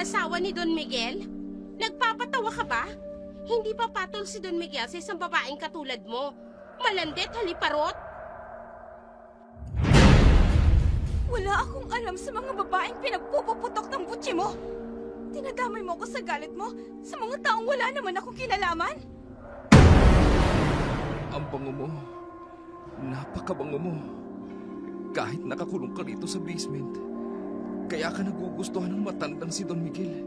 asawa ni Don Miguel? Nagpapatawa ka ba? Hindi pa patol si Don Miguel sa isang babaeng katulad mo. Malandet, haliparot. Wala akong alam sa mga babaeng pinagpupuputok ng butsi mo. Tinadamay mo ako sa galit mo sa mga taong wala naman akong kinalaman. Ang bango mo. Napakabango mo. Kahit nakakulong ka rito sa basement, kaya ka nagugustuhan ng matandang si Don Miguel.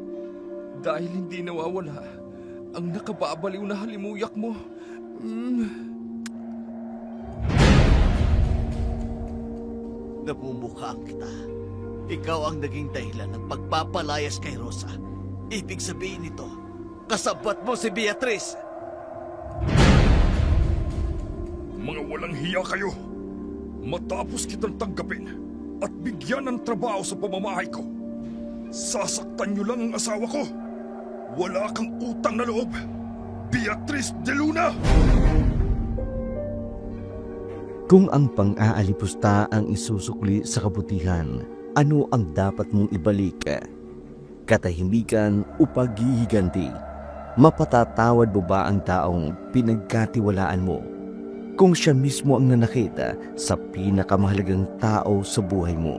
Dahil hindi nawawala ang nakababaliw na halimuyak mo. Namumukhaan kita. Ikaw ang naging dahilan ng pagpapalayas kay Rosa. Ibig sabihin nito, kasabat mo si Beatriz. Mga walang hiya kayo. Matapos kitang tanggapin at bigyan ng trabaho sa pamamahay ko, sasaktan niyo lang ang asawa ko. Wala kang utang na loob, Beatriz de Luna! Kung ang pang-aalipusta ang isusukli sa kabutihan, ano ang dapat mong ibalik? Katahimikan o paghihiganti? Mapatatawad mo ba ang taong pinagkatiwalaan mo? Kung siya mismo ang nanakita sa pinakamahalagang tao sa buhay mo.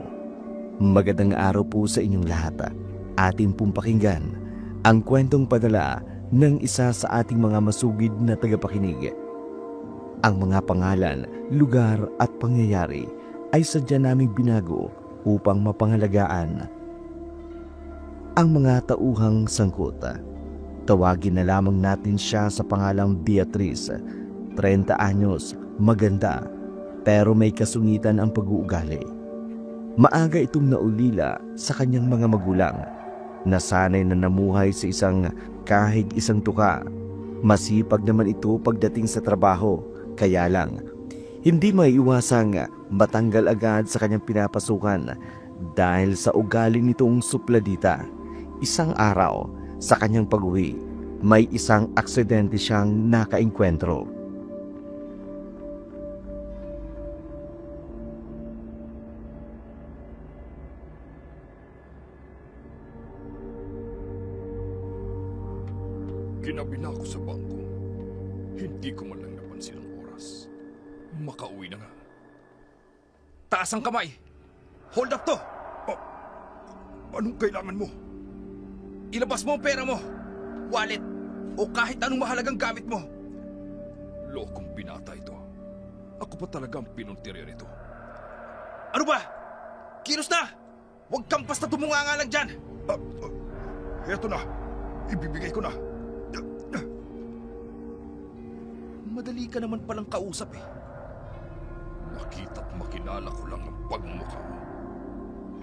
Magandang araw po sa inyong lahat. Atin pong pakinggan ang kwentong padala ng isa sa ating mga masugid na tagapakinig. Ang mga pangalan, lugar at pangyayari ay sadya naming binago upang mapangalagaan ang mga tauhang sangkot. Tawagin na lamang natin siya sa pangalang Beatriz. 30 anyos, maganda, pero may kasungitan ang pag-uugali. Maaga itong naulila sa kanyang mga magulang. Nasanay na namuhay sa kahig isang tuka. Masipag naman ito pagdating sa trabaho. Kaya lang, hindi maiiwasang matanggal agad sa kanyang pinapasukan dahil sa ugali nitong supladita. Isang araw, sa kanyang pag-uwi, may isang aksidente siyang nakaengkwentro. Ginabi na ako sa bangko. Hindi ko man lang napansin ang oras. Makauwi na nga. Taas ang kamay! Hold up to! Anong kailangan mo? Ilabas mo ang pera mo, wallet, o kahit anong mahalagang gamit mo. Lokong binata ito. Ako pa talaga ang pinuntirya nito. Ano ba? Kilos na! Huwag kang basta tumunganga lang dyan! Heto na. Ibibigay ko na. Madali ka naman palang kausap eh. Nakita't makilala ko lang ang pagmumukha mo.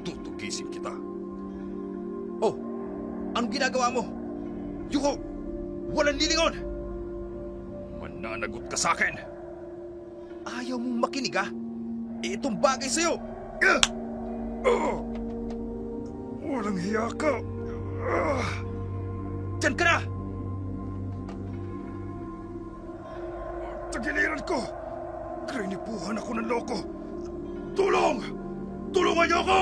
Tutugisin kita. Oh, anong ginagawa mo? Yuko! Walang lilingon! Mananagot ka sa akin! Ayaw mong makinig ha? Itong bagay sa'yo! Walang hiya ka! Diyan ka na! Tagiliran ko! Krinipuhan ako ng loko! Tulong! Tulungan niyo ako!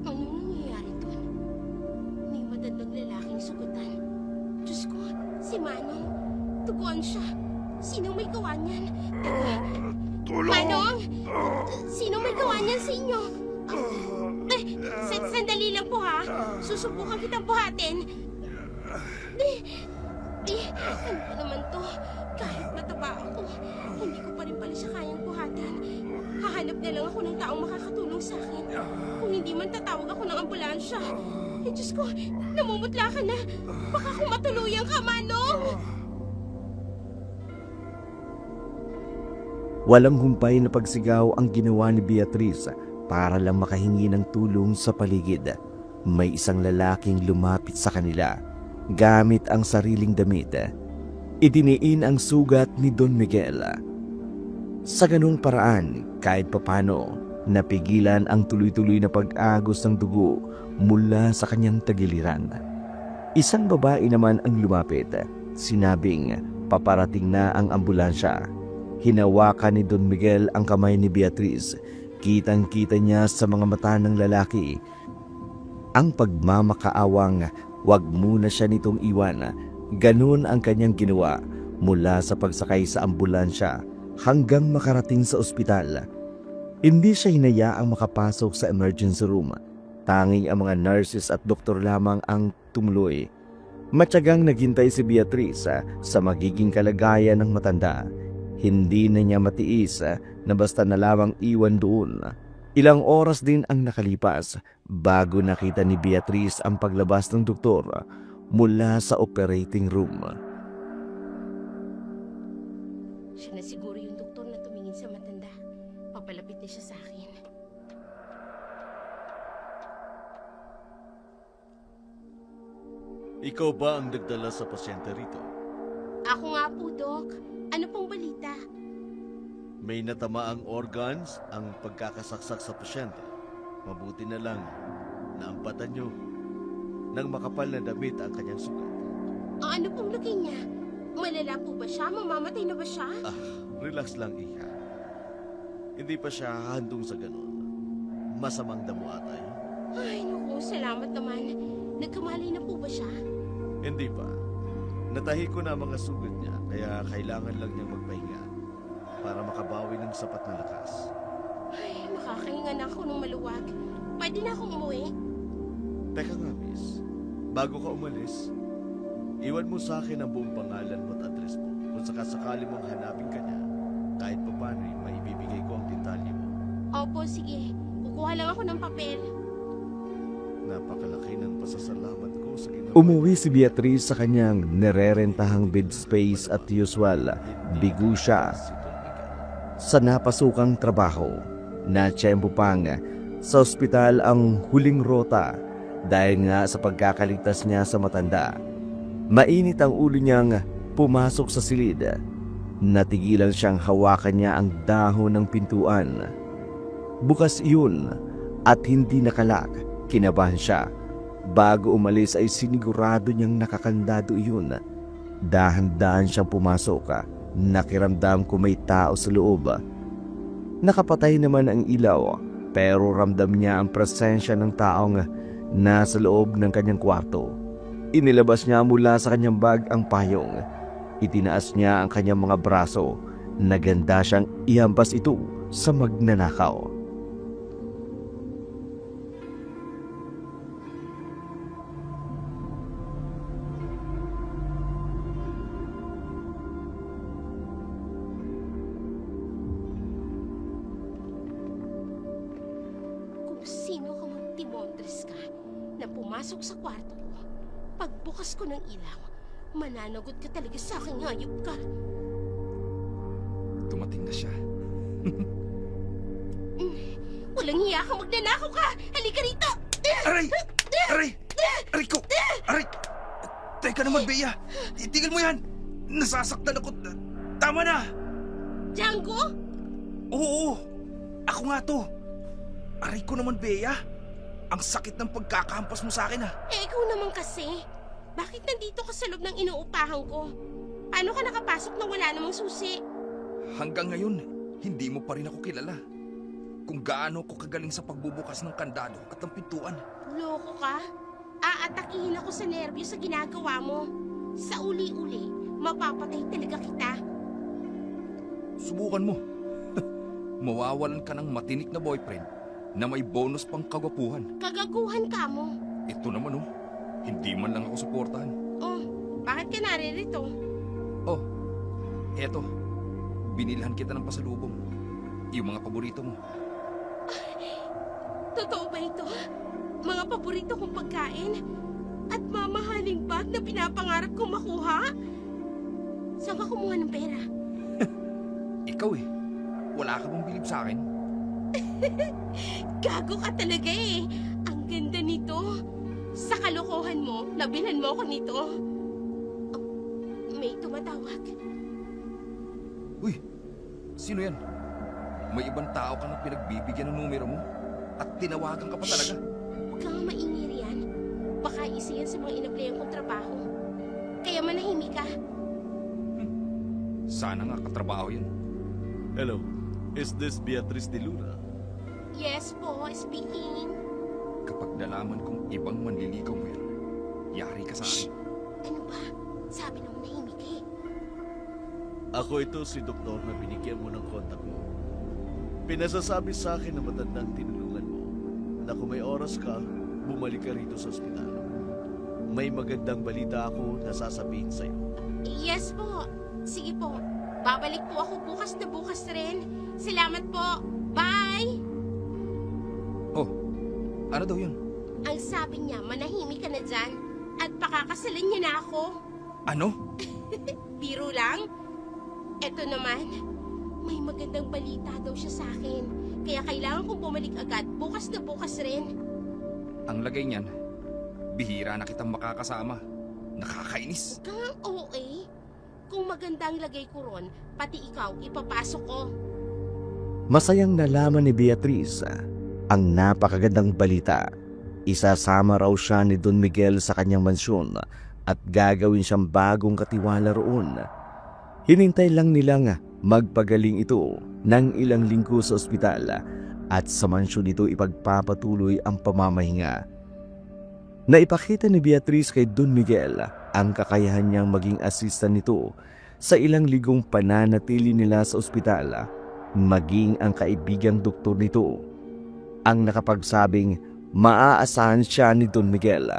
Anong nangyayari doon? May madandang lalaking sugutan. Diyos ko, si Manong. Tuguan siya. Sino may gawa niyan? Tulong! Manong! Sino may gawa niyan sa inyo? Sandali lang po ha. Susubukan kitang buhatin. Ano ba naman to? Kahit mataba ako, hindi ko pa rin pala siya kayang buhatin. Hahanap na lang ako ng taong makakatulong sa akin. Kung hindi man tatawag ako ng ambulansya. Diyos ko, namumutla ka na. Baka kung matuluyan ka, Manong! Walang humpay na pagsigaw ang ginawa ni Beatriz para lang makahingi ng tulong sa paligid. May isang lalaking lumapit sa kanila gamit ang sariling damit. Idiniin ang sugat ni Don Miguel. Sa ganung paraan, kahit papano, napigilan ang tuloy-tuloy na pag-agos ng dugo mula sa kanyang tagiliran. Isang babae naman ang lumapit. Sinabing paparating na ang ambulansya. Hinawakan ni Don Miguel ang kamay ni Beatriz. Kitang-kita niya sa mga mata ng lalaki ang pagmamakaawang wag muna siya nitong iwan. Ganun ang kanyang ginawa mula sa pagsakay sa ambulansya hanggang makarating sa ospital. Hindi siya hinayaang makapasok sa emergency room. Tanging ang mga nurses at doktor lamang ang tumuloy. Matyagang naghintay si Beatrice sa magiging kalagayan ng matanda. Hindi na niya matiis na basta na lamang iwan doon. Ilang oras din ang nakalipas bago nakita ni Beatrice ang paglabas ng doktor mula sa operating room. Siya na siguro yung doktor na tumingin sa matanda. Papalapit na siya sa akin. Ikaw ba ang nagdala sa pasyente rito? Ako nga po, Dok. Ano pong balita? May natamaang organs ang pagkakasaksak sa pasyente. Mabuti na lang naampatan nyo ng makapal na damit ang kanyang sugat. Ang ano pong lagay niya? Malala po ba siya? Mamamatay na ba siya? Relax lang, Iha. Hindi pa siya handong sa ganun. Masamang damo ata yun. Ay, naku, salamat naman. Nagkamali na po ba siya? Hindi pa. Natahi ko na ang mga sugat niya, kaya kailangan lang niyang magpahinga para makabawi ng sapat na lakas. Ay, makakahinga na ako ng maluwag. Pwede na akong umuwi? Teka nga, miss. Bago ka umalis, iwan mo sa akin ang buong pangalan mo at address mo. Kung sakasakali mong hanapin ka niya, kahit pa paano, maibibigay ko ang detalye mo. Opo, sige. Kukuha lang ako ng papel. Napakalaki ng pasasalamat ko sa ginawa. Umuwi si Beatrice sa kanyang nererentahang bed space at usual. Bigo siya sa napasukang trabaho. Natsyempo pang sa ospital ang huling rota dahil nga sa pagkakaligtas niya sa matanda. Mainit ang ulo niyang pumasok sa silid. Natigilan siyang hawakan niya ang dahon ng pintuan. Bukas iyon at hindi nakalak. Kinabahan siya. Bago umalis ay sinigurado niyang nakakandado iyon. Dahan-dahan siyang pumasok. Nakiramdam ko may tao sa loob. Nakapatay naman ang ilaw pero ramdam niya ang presensya ng taong nasa loob ng kanyang kwarto. Inilabas niya mula sa kanyang bag ang payong. Itinaas niya ang kanyang mga braso. Naganda siyang ihampas ito sa magnanakaw. Kung sino ka mang Timondres ka na pumasok sa kwarto ko, pagbukas ko ng ilaw, mananagot ka talaga sa akin, hayop ka. Dumating na siya. Walang hiya ka, magnanakaw ka! Halika rito! Aray! Aray! Aray ko! Aray! Teka naman, Bea! Itigil mo yan! Nasasaktan ako! Tama na! Django? Oo! Ako nga to! Aray ko naman, Bea! Ang sakit ng pagkakahampas mo sa akin, ha? Eh, ikaw naman kasi. Bakit nandito ka sa loob ng inuupahan ko? Paano ka nakapasok na wala namang susi? Hanggang ngayon, hindi mo pa rin ako kilala. Kung gaano ko kagaling sa pagbubukas ng kandado at ng pintuan. Loko ka? Aatakihin ako sa nervyos sa ginagawa mo. Sa uli-uli, mapapatay talaga kita. Subukan mo. Mawawalan ka ng matinik na boyfriend na may bonus pang kagwapuhan. Kagaguhan ka mo. Ito naman, hindi man lang ako suportahan. Oh, bakit ka naririto? Oh, eto. Binilhan kita ng pasalubong. Yung mga paborito mo. Totoo ba ito? Mga paborito kong pagkain? At mamahaling bag na pinapangarap kong makuha? Saan ka kumuha ng pera? Ikaw wala ka bang bilib sa akin? Gago ka talaga eh. Ang ganda nito. Sa kalokohan mo, nabilhan mo ako nito. Oh, may tumatawag. Uy, sino yan? May ibang tao ka na pinagbibigyan ng numero mo at tinawagan ka pa talaga. Huwag kang maingay riyan. Baka isa yan sa mga inaplayang kong trabaho. Kaya manahimik ka. Sana nga katrabaho yan. Hello, is this Beatrice de Luna? Yes po, speaking. kapag nalaman kong ibang manliligaw mo yan, yari ka sa akin. Ano ba? Sabi ng manahimik eh. Ako ito si doktor na binigyan mo ng kontak mo. Pinasasabi sa akin na matandang tinulungan mo na kung may oras ka, bumalik ka rito sa ospital. May magandang balita ako na sasabihin sa'yo. Yes po. Sige po. Babalik po ako bukas na bukas rin. Salamat po. Bye! Oh, ano daw yun? Ang sabi niya, manahimik ka na dyan at pakakasalan niya na ako. Ano? Biro lang? Eto naman, may magandang balita daw siya sa akin. Kaya kailangan kong bumalik agad, bukas na bukas rin. Ang lagay niyan, bihira na kitang makakasama. Nakakainis. Kang OA, kung maganda ang lagay ko ron, pati ikaw, ipapasok ko. Masayang nalaman ni Beatriz ang napakagandang balita. Isasama raw siya ni Don Miguel sa kanyang mansyon at gagawin siyang bagong katiwala roon. Hinintay lang nilang magpagaling ito ng ilang linggo sa ospital at sa mansyon ito ipagpapatuloy ang pamamahinga. Naipakita ni Beatriz kay Don Miguel ang kakayahan niyang maging assistant nito sa ilang ligong pananatili nila sa ospital, maging ang kaibigang doktor nito. Ang nakapagsabing maaasahan siya ni Don Miguel.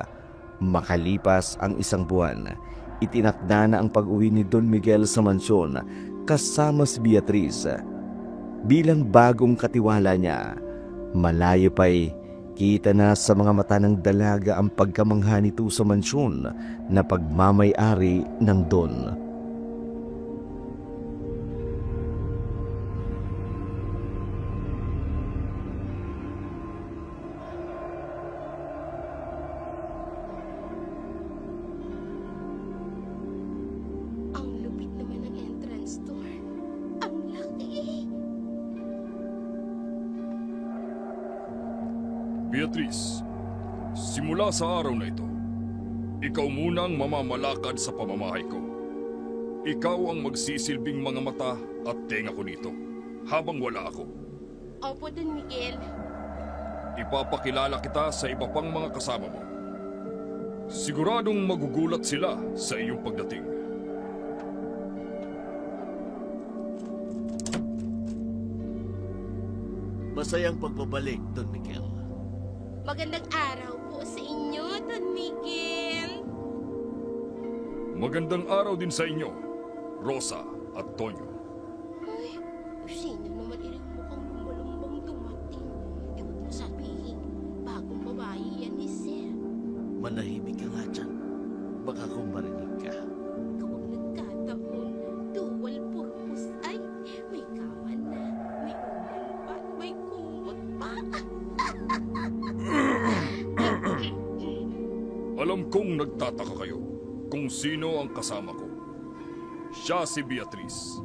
Makalipas ang isang buwan, itinakda na ang pag-uwi ni Don Miguel sa mansyon kasama si Beatriz. Bilang bagong katiwala niya, malayo pa'y kita na sa mga mata ng dalaga ang pagkamangha nito sa mansyon na pagmamay-ari ng Don. Ang lupit naman ng entrance door. Ang laki. Beatriz, simula sa araw na ito, ikaw munang mamamalakad sa pamamahay ko. Ikaw ang magsisilbing mga mata at tenga ko nito habang wala ako. Opo, Don Miguel. Ipapakilala kita sa iba pang mga kasama mo. Siguradong magugulat sila sa iyong pagdating. Masayang pagbabalik, Don Miguel. Magandang araw po sa inyo, Don Miguel. Magandang araw din sa inyo, Rosa at Tonyo. Ay, sino naman iring mukhang lumalumbang dumating? Eh, huwag mo sabihin, bagong babae yan ni Sir. Manahimik ka nga dyan. Baka kung marinig ka. Kapag nagkataon, dual purpose. Ay, may kama na, may ulan pa, may kumot pa. Alam kong nagtataka kayo kung sino ang kasama ko. Siya si Beatriz,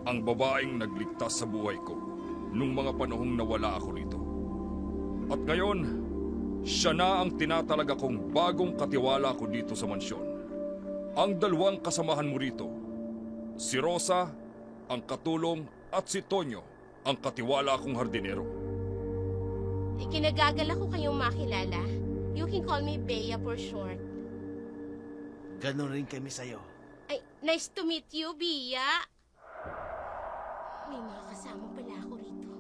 ang babaeng nagligtas sa buhay ko nung mga panahong nawala ako rito. At ngayon, siya na ang tinatalaga kong bagong katiwala ko dito sa mansyon. Ang dalawang kasamahan mo rito, si Rosa, ang katulong, at si Tonyo, ang katiwala kong hardinero. Ikinagagal ako kayong makilala. You can call me Bea for short. Ganon rin kami sa'yo. Ay, nice to meet you, Bea. May mga kasama pala ako rito.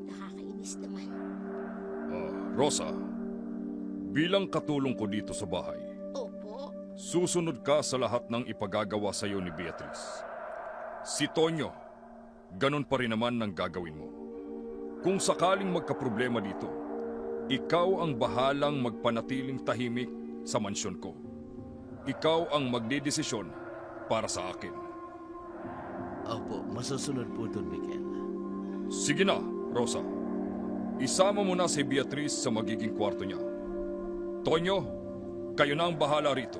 Nakakainis naman. Rosa, bilang katulong ko dito sa bahay, Opo. susunod ka sa lahat ng ipagagawa sa iyo ni Beatriz. Si Tonyo, ganun pa rin naman ang gagawin mo. Kung sakaling magkaproblema dito, ikaw ang bahalang magpanatiling tahimik sa mansyon ko. Ikaw ang magdedesisyon para sa akin. Opo, masusunod po, Don Miguel. Sige na, Rosa. Isama mo na si Beatriz sa magiging kwarto niya. Tonyo, kayo na ang bahala rito.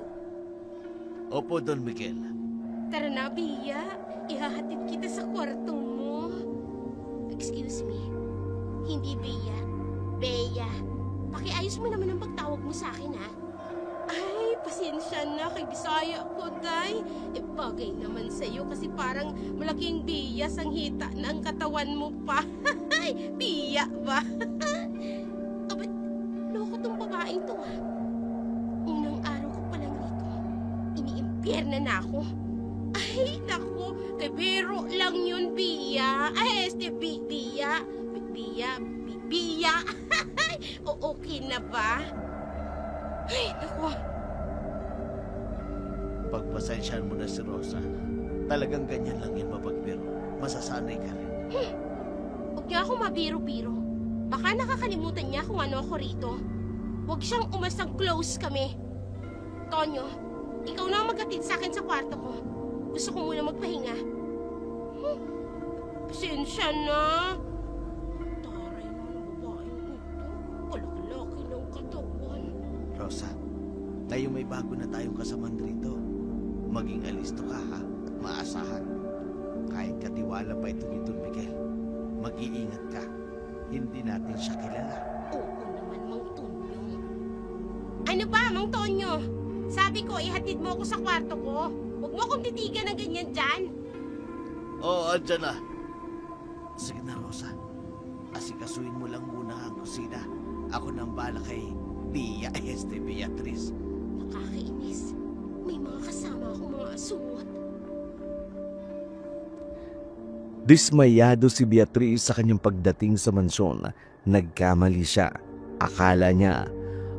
Opo, Don Miguel. Tara na, Bea. Ihahatid kita sa kwarto mo. Excuse me. Hindi Bea. Bea. Pakiayos mo naman ang pagtawag mo sa akin, ha? Ay, pasensya na kay Bisaya ko, Day. Eh, bagay naman sa'yo kasi parang malaking biyas ang hita ng katawan mo pa. Ay, Bea ba? Ba't loko ko tong babaeng to ha. Unang araw ko pa lang rito, iniimpyerna na ako. Ay, naku, biro lang yun, Bia. Ay, Bia. Bia. O, okay na ba? Ay, naku. Pagpasensyahan mo na si Rosa. Talagang ganyan lang yan mapagbiro. Masasanay ka rin. Huwag niya ako mabiro-biro. Baka nakakalimutan niya kung ano ako rito. Huwag siyang umasang close kami. Tonyo, ikaw na ang maghatid sa akin sa kwarto ko. Gusto ko muna magpahinga. Pasensya na. Taray naman ang babae nito. Kalaki-laki ng katawan. Rosa, ngayon may bago na tayong kasaman rito. Maging alisto ka ha. Maasahan. Kahit katiwala pa ito ni Don Miguel. Mag-iingat ka. Hindi natin siya kilala. Oo naman, Mang Tonyo. Ano ba, Mang Tonyo? Sabi ko, ihatid mo ako sa kwarto ko. Huwag mo akong titigan ng ganyan dyan. Oo, andyan na. Sige na, Rosa. Asikasuin mo lang muna ang kusina. Ako nang bala kay Beatriz. Nakakainis. May mga kasama akong mga asungot. Dismayado si Beatriz sa kanyang pagdating sa mansyon. Nagkamali siya. Akala niya,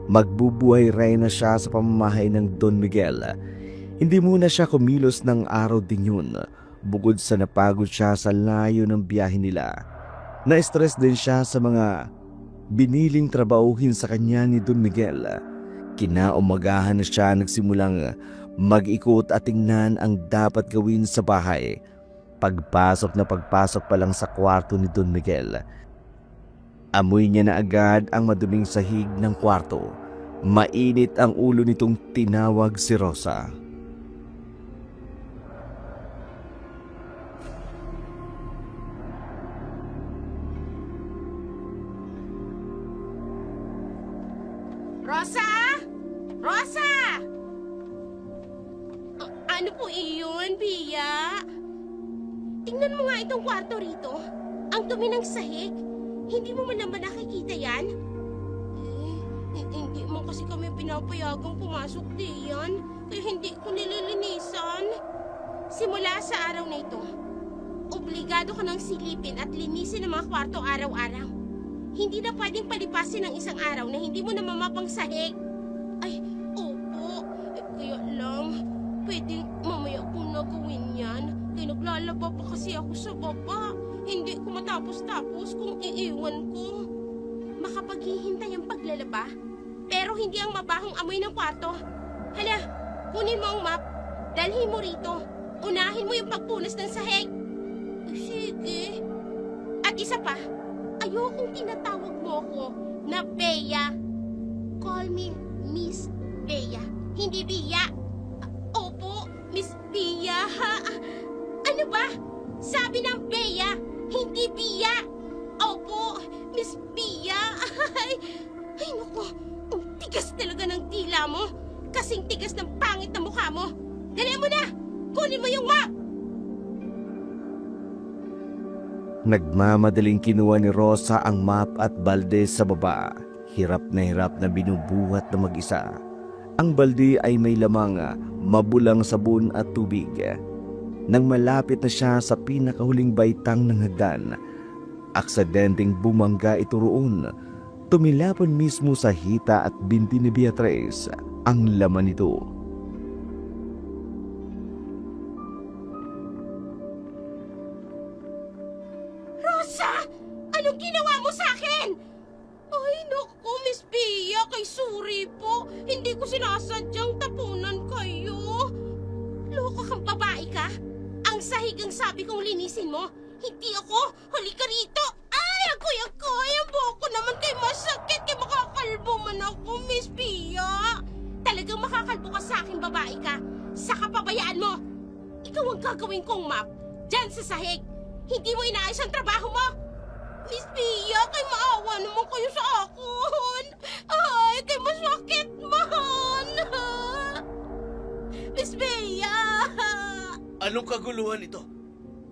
magbubuhay rin na siya sa pamamahay ng Don Miguel. Hindi muna siya kumilos ng araw din yun. Bukod sa napagod siya sa layo ng biyahe nila. Na-stress din siya sa mga biniling trabahuhin sa kanya ni Don Miguel. Kinaumagahan na siya nagsimulang mag-ikot at tingnan ang dapat gawin sa bahay. Pagpasok pa lang sa kwarto ni Don Miguel, amoy niya na agad ang maduming sahig ng kwarto. Mainit ang ulo nitong tinawag si Rosa. Rosa! Rosa! Ano po iyon, Bia? Tingnan mo nga itong kwarto rito. Ang dumi ng sahig. Hindi mo man naman nakikita yan? Hindi mo kasi kami pinapayagang pumasok diyan. Kaya hindi ko nililinisan. Simula sa araw na ito, obligado ka nang silipin at linisin ang mga kwarto araw-araw. Hindi na pwedeng palipasin ng isang araw na hindi mo na mamapang sahig. Ay, opo. Kaya lang, pwedeng mamaya kong nagawin yan. Kaya naglalaba pa kasi ako sa baba. Hindi ko matapos-tapos kung iiwan ko. Makapaghihintay ang paglalaba, pero hindi ang mabahong amoy ng kwarto. Hala, kunin mo ang map. Dalhin mo rito. Unahin mo yung pagpunas ng sahig. Sige. At isa pa, ayokong tinatawag mo ko na Bea. Call me Miss Bea. Hindi Bia. Opo, Miss Bea. Ano ba? Sabi ng Bea, hindi Bia. Opo, Miss Bea. Ay, naku. Ang tigas talaga ng dila mo. Kasing tigas ng pangit na mukha mo. Dali mo na! Kunin mo yung map! Nagmamadaling kinuha ni Rosa ang map at balde sa baba. Hirap na binubuhat na mag-isa. Ang balde ay may lamang mabulang sabon at tubig. Nang malapit na siya sa pinakahuling baitang ng hagdan, aksidenteng bumangga ito roon. Tumilapon mismo sa hita at binti ni Beatriz ang laman nito. Rosa! Anong ginawa mo sa akin? Ay, naku, Miss Bea, kay sorry po. Hindi ko sinasadyang tapunan kayo. Loko kang babae ka? Ang sahig ang sabi kong linisin mo. Hindi ako. Halika rito. Ay, akoy. Ang buhok ko naman kay masakit. Kay makakalbo man ako, Miss Bea. Talagang makakalbo ka sa akin, babae ka. Sa kapabayaan mo. Ikaw ang gagawin kong map. Diyan sa sahig. Hindi mo inaayos ang trabaho mo. Miss Bea, kay maawa naman kayo sa akin. Ay, kay masakit man. Miss Bea. Anong kaguluhan ito?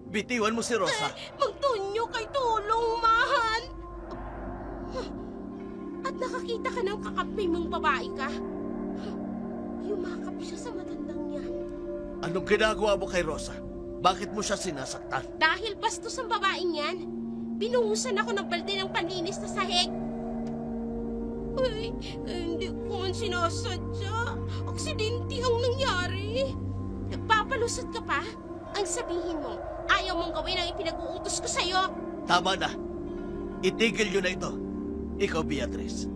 Bitiwan mo si Rosa. Magtunyo kay tulong, man. At nakakita nakakita ka ng kakampi mong babae ka? Yumakap siya sa matandang yan. Anong ginagawa mo kay Rosa? Bakit mo siya sinasaktan? Dahil bastos ang babaeng yan, binuhusan ako ng balde ng panlinis na sahig. Ay, hindi ko man sinasadya. Aksidente ang nangyari. Nagpapalusot ka pa? Ang sabihin mo, ayaw mong gawin ang ipinag-uutos ko sa'yo. Tama na. Itigil nyo na ito. Ikaw, Beatrice.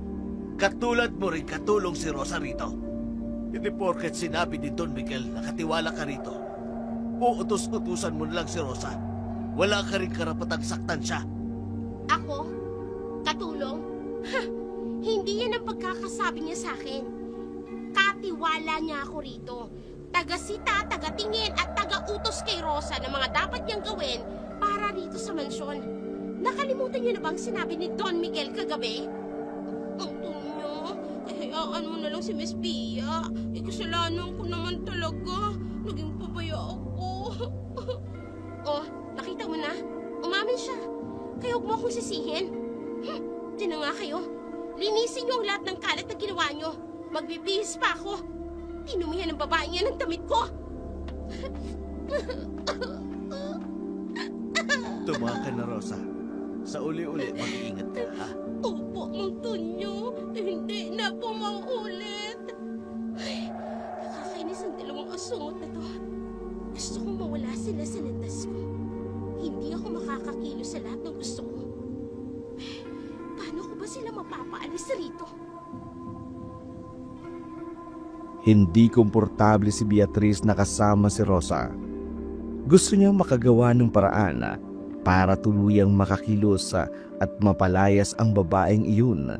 Katulad mo rin katulong si Rosa rito. Hindi porket sinabi ni Don Miguel na katiwala ka rito. Uutos-utusan mo na lang si Rosa. Wala ka rin karapatang saktan siya. Ako? Katulong? Ha! Hindi yan ang pagkakasabi niya sa akin. Katiwala niya ako rito. Taga-sita, taga-tingin at taga-utos kay Rosa na mga dapat niyang gawin para rito sa mansyon. Nakalimutan niyo na bang sinabi ni Don Miguel kagabi? Ang tunyo, hayaan mo na lang si Miss Pia. Kasalanan ko naman talaga. Naging pabaya ako. Oh, nakita mo na? Umamin siya. Kaya huwag mo akong sisihin. Diyan na nga kayo. Linisin niyo ang lahat ng kalat na ginawa niyo. Magbibihis pa ako. Tinumihan ng babae niya ng damit ko. Tumawa ka na, Rosa. Sa uli-uli, mag-iingat ka, ha? Opo, Antonio. Hindi na po maulit. Ay, nakakainis ang dalawang asungot na to. Gusto kong mawala sila sa landas ko. Hindi ako makakakilo sa lahat ng gusto ko. Paano ko ba sila mapapaalis rito? Hindi komportable si Beatrice na kasama si Rosa. Gusto niyang makagawa ng paraan para tuluyang makakilos at mapalayas ang babaeng iyon.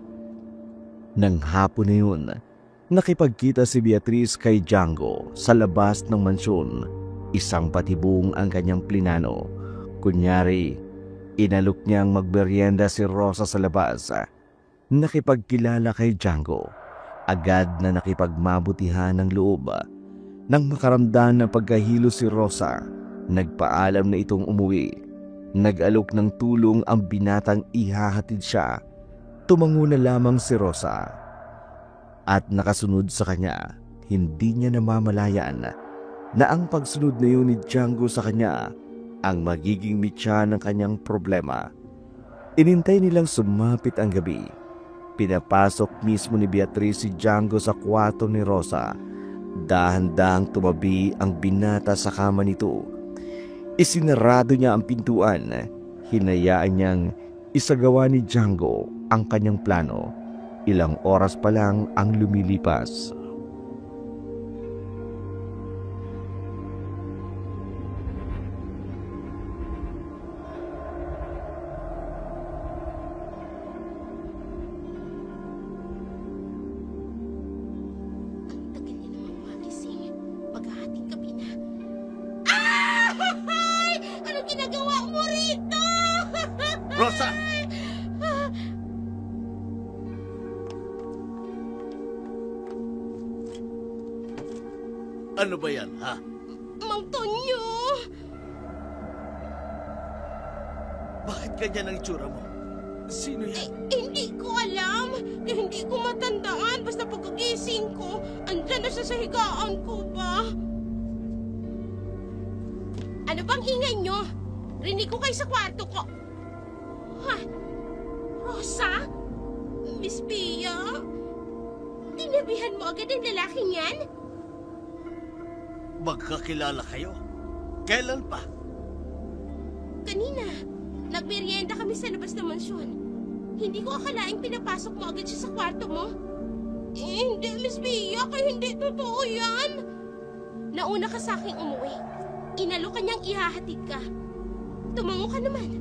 Nang hapon na yun, nakipagkita si Beatrice kay Django sa labas ng mansyon. Isang patibong ang kanyang plinano. Kunyari, inalok niyang magmerienda si Rosa sa labas. Nakipagkilala kay Django. Agad na nakipagmabutihan ng loob. Nang makaramdam ng pagkahilo si Rosa, nagpaalam na itong umuwi. Nag-alok ng tulong ang binatang ihahatid siya. Tumango na lamang si Rosa. At nakasunod sa kanya, hindi niya namamalayan na ang pagsunod na yun ni Django sa kanya ang magiging mitya ng kanyang problema. Inintay nilang sumapit ang gabi. Pinapasok mismo ni Beatrice si Django sa kwarto ni Rosa. Dahan-dahang tumabi ang binata sa kama nito. Isinarado niya ang pintuan. Hinayaan niyang isagawa ni Django ang kanyang plano. Ilang oras pa lang ang lumilipas. Tagal niya namang magising. Maghahating gabi na. Ah! Anong ginagawa mo rito? Rosa! Ano ba yan, ha? Mang Tonyo! Bakit ganyan ang itsura mo? Sino yan? Hindi ko alam. Hindi ko matandaan. Basta pagkagising ko, andyan na siya sa higaan ko ba? Ano bang ingay nyo? Rinig ko kayo sa kwarto ko. Ha? Rosa? Miss Pia? Tinabihan mo agad ang lalaking yan? Magkakilala kayo? Kailan pa? Kanina, nagmerienda kami sa labas ng mansyon. Hindi ko akalaing pinapasok mo agad siya sa kwarto mo. Hindi, Miss Pia, kaya hindi totoo yan. Nauna ka sa aking umuwi. Inalok ka niyang ihahatid ka. Tumango ka naman.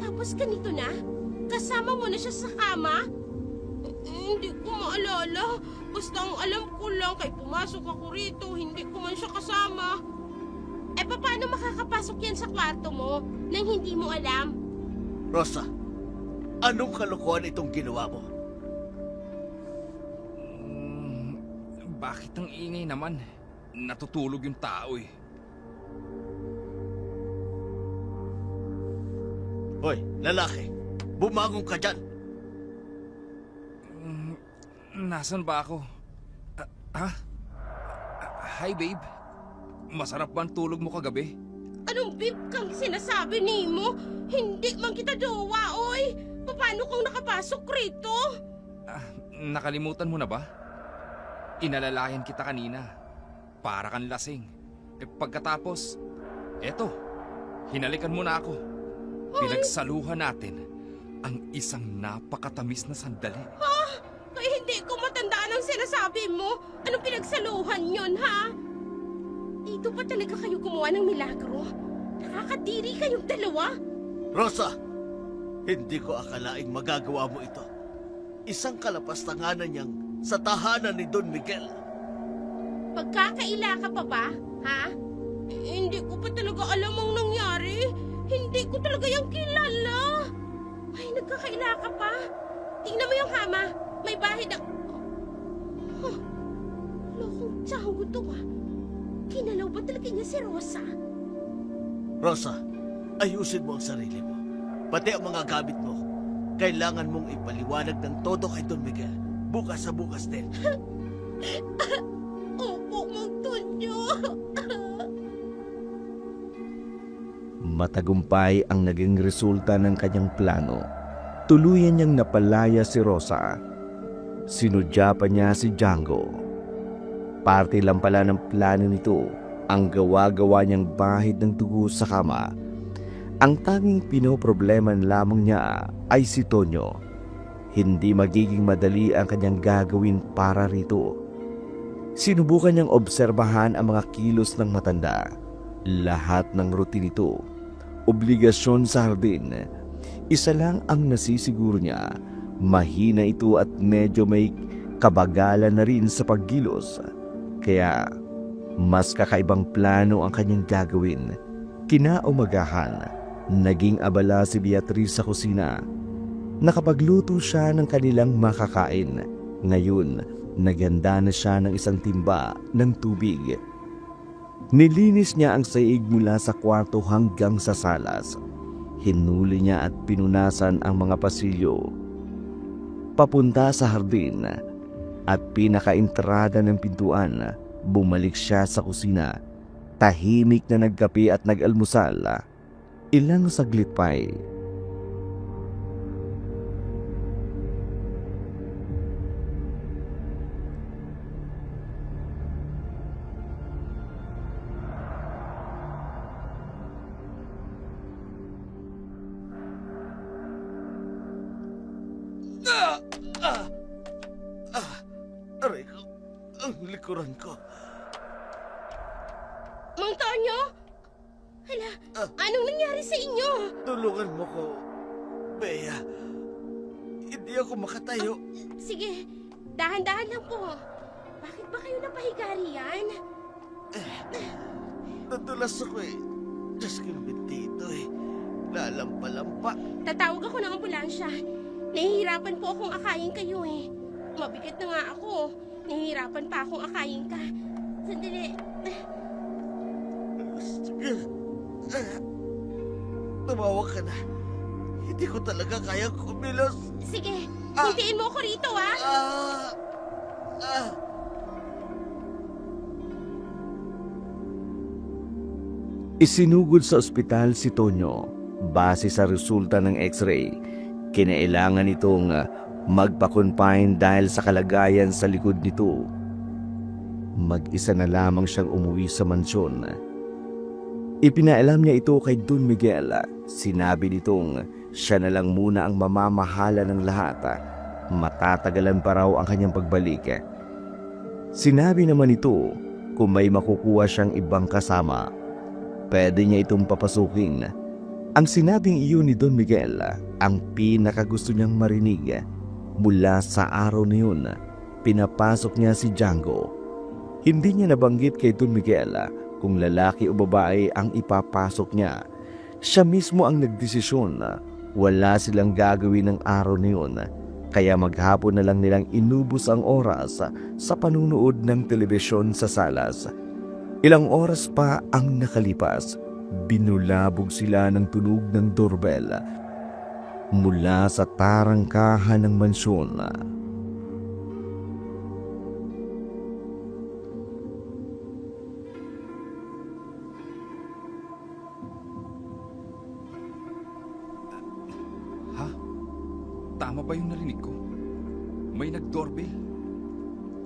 Tapos ganito na, kasama mo na siya sa kama. Hindi ko maalala. Basta ang alam ko lang kay pumasok ako rito, hindi ko man siya kasama. Eh, paano makakapasok yan sa kwarto mo nang hindi mo alam? Rosa, anong kalokohan itong ginawa mo? Bakit ang ingay naman? Natutulog yung tao eh. Hoy, lalaki, bumangon ka dyan. Nasaan ba ako? Ha? Hi, babe. Masarap ba ang tulog mo kagabi? Anong bib kang sinasabi ni mo? Hindi man kita jowa, oy! Paano kung nakapasok rito? Nakalimutan mo na ba? Inalalayan kita kanina. Para kang lasing. Pagkatapos, eto, hinalikan mo na ako. Pinagsaluhan natin ang isang napakatamis na sandali. Ay, hindi ko matandaan ang sinasabi mo. Anong pinagsaluhan yon, ha? Dito pa talaga kayo gumawa ng milagro? Nakakadiri kayong dalawa? Rosa, hindi ko akalaing magagawa mo ito. Isang kalapastanganan niyang sa tahanan ni Don Miguel. Pagkakaila ka pa ba, ha? Hindi ko pa talaga alam ang nangyari. Hindi ko talaga yung kilala. Ay, nagkakaila ka pa. Tingnan mo yung hama. May bahid ang... Huh. Lokong tsango to, ah. Kinalaw ba talaga niya si Rosa? Rosa, ayusin mo ang sarili mo. Pati ang mga gamit mo. Kailangan mong ipaliwanag ng todo kay Don Miguel. Bukas sa bukas din. Opo, magtunyo. Matagumpay ang naging resulta ng kanyang plano. Tuluyan niyang napalaya si Rosa. Sinudya pa niya si Django. Parte lang pala ng plano nito ang gawa-gawa niyang bahid ng dugo sa kama. Ang tanging pinoproblema lamang niya ay si Tonyo. Hindi magiging madali ang kanyang gagawin para rito. Sinubukan niyang obserbahan ang mga kilos ng matanda. Lahat ng routine ito, obligasyon sa hardin. Isa lang ang nasisiguro niya, mahina ito at medyo may kabagalan na rin sa paggilos. Kaya mas kakaibang plano ang kanyang gagawin. Kinaumagahan, naging abala si Beatriz sa kusina. Nakapagluto siya ng kanilang makakain. Ngayon, naghanda na siya ng isang timba ng tubig. Nilinis niya ang saig mula sa kwarto hanggang sa salas. Hinuli niya at pinunasan ang mga pasilyo. Papunta sa hardin at pinakaentrada ng pintuan, bumalik siya sa kusina. Tahimik na nagkape at nag-almusal. Ilang saglit pa'y Aray ko, ang likuran ko. Mang Tonyo? Hala, anong nangyari sa inyo? Tulungan mo ko, Bea. Hindi ako makatayo. Sige, dahan-dahan lang po. Bakit ba kayo napahiga riyan? Nadulas ako eh. Diyos ko yung bintito eh. Lalampa-lampa. Tatawag ako ng ambulansya. Nahihirapan po akong akayin kayo eh. Mabigat na nga ako. Nahihirapan pa akong akayin ka. Sandali. Sige. Tumawag ka na. Hindi ko talaga kaya kumilos. Sige, hintiin mo ako rito ah. Isinugod sa ospital si Tonyo. Base sa resulta ng x-ray, kinailangan itong magpa-confine dahil sa kalagayan sa likod nito. Mag-isa na lamang siyang umuwi sa mansyon. Ipinaalam niya ito kay Don Miguel. Sinabi nitong siya na lang muna ang mamamahala ng lahat. Matatagalan pa raw ang kanyang pagbalik. Sinabi naman ito kung may makukuha siyang ibang kasama, pwede niya itong papasukin. Ang sinabing iyon ni Don Miguel ang pinakagusto niyang marinig. Mula sa araw na yun, pinapasok niya si Django. Hindi niya nabanggit kay Don Miguel kung lalaki o babae ang ipapasok niya. Siya mismo ang nagdesisyon. Wala silang gagawin ng araw na yun, kaya maghapon na lang nilang inubos ang oras sa panunood ng telebisyon sa salas. Ilang oras pa ang nakalipas, binulabog sila ng tunog ng doorbell mula sa tarangkahan ng mansyon. Tama ba yung narinig ko? May nag-doorbell.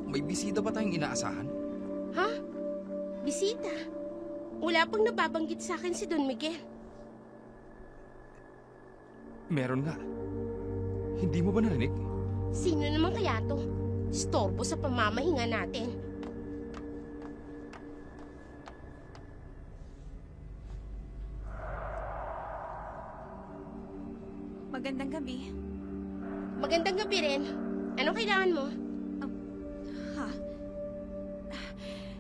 May bisita ba tayong inaasahan? Ha? Bisita? Wala pang nababanggit sa akin si Don Miguel. Meron nga. Hindi mo ba narinig? Sino naman kaya to? Storbo sa pamamahinga natin. Magandang gabi. Magandang gabi rin. Anong kailangan mo? Ha?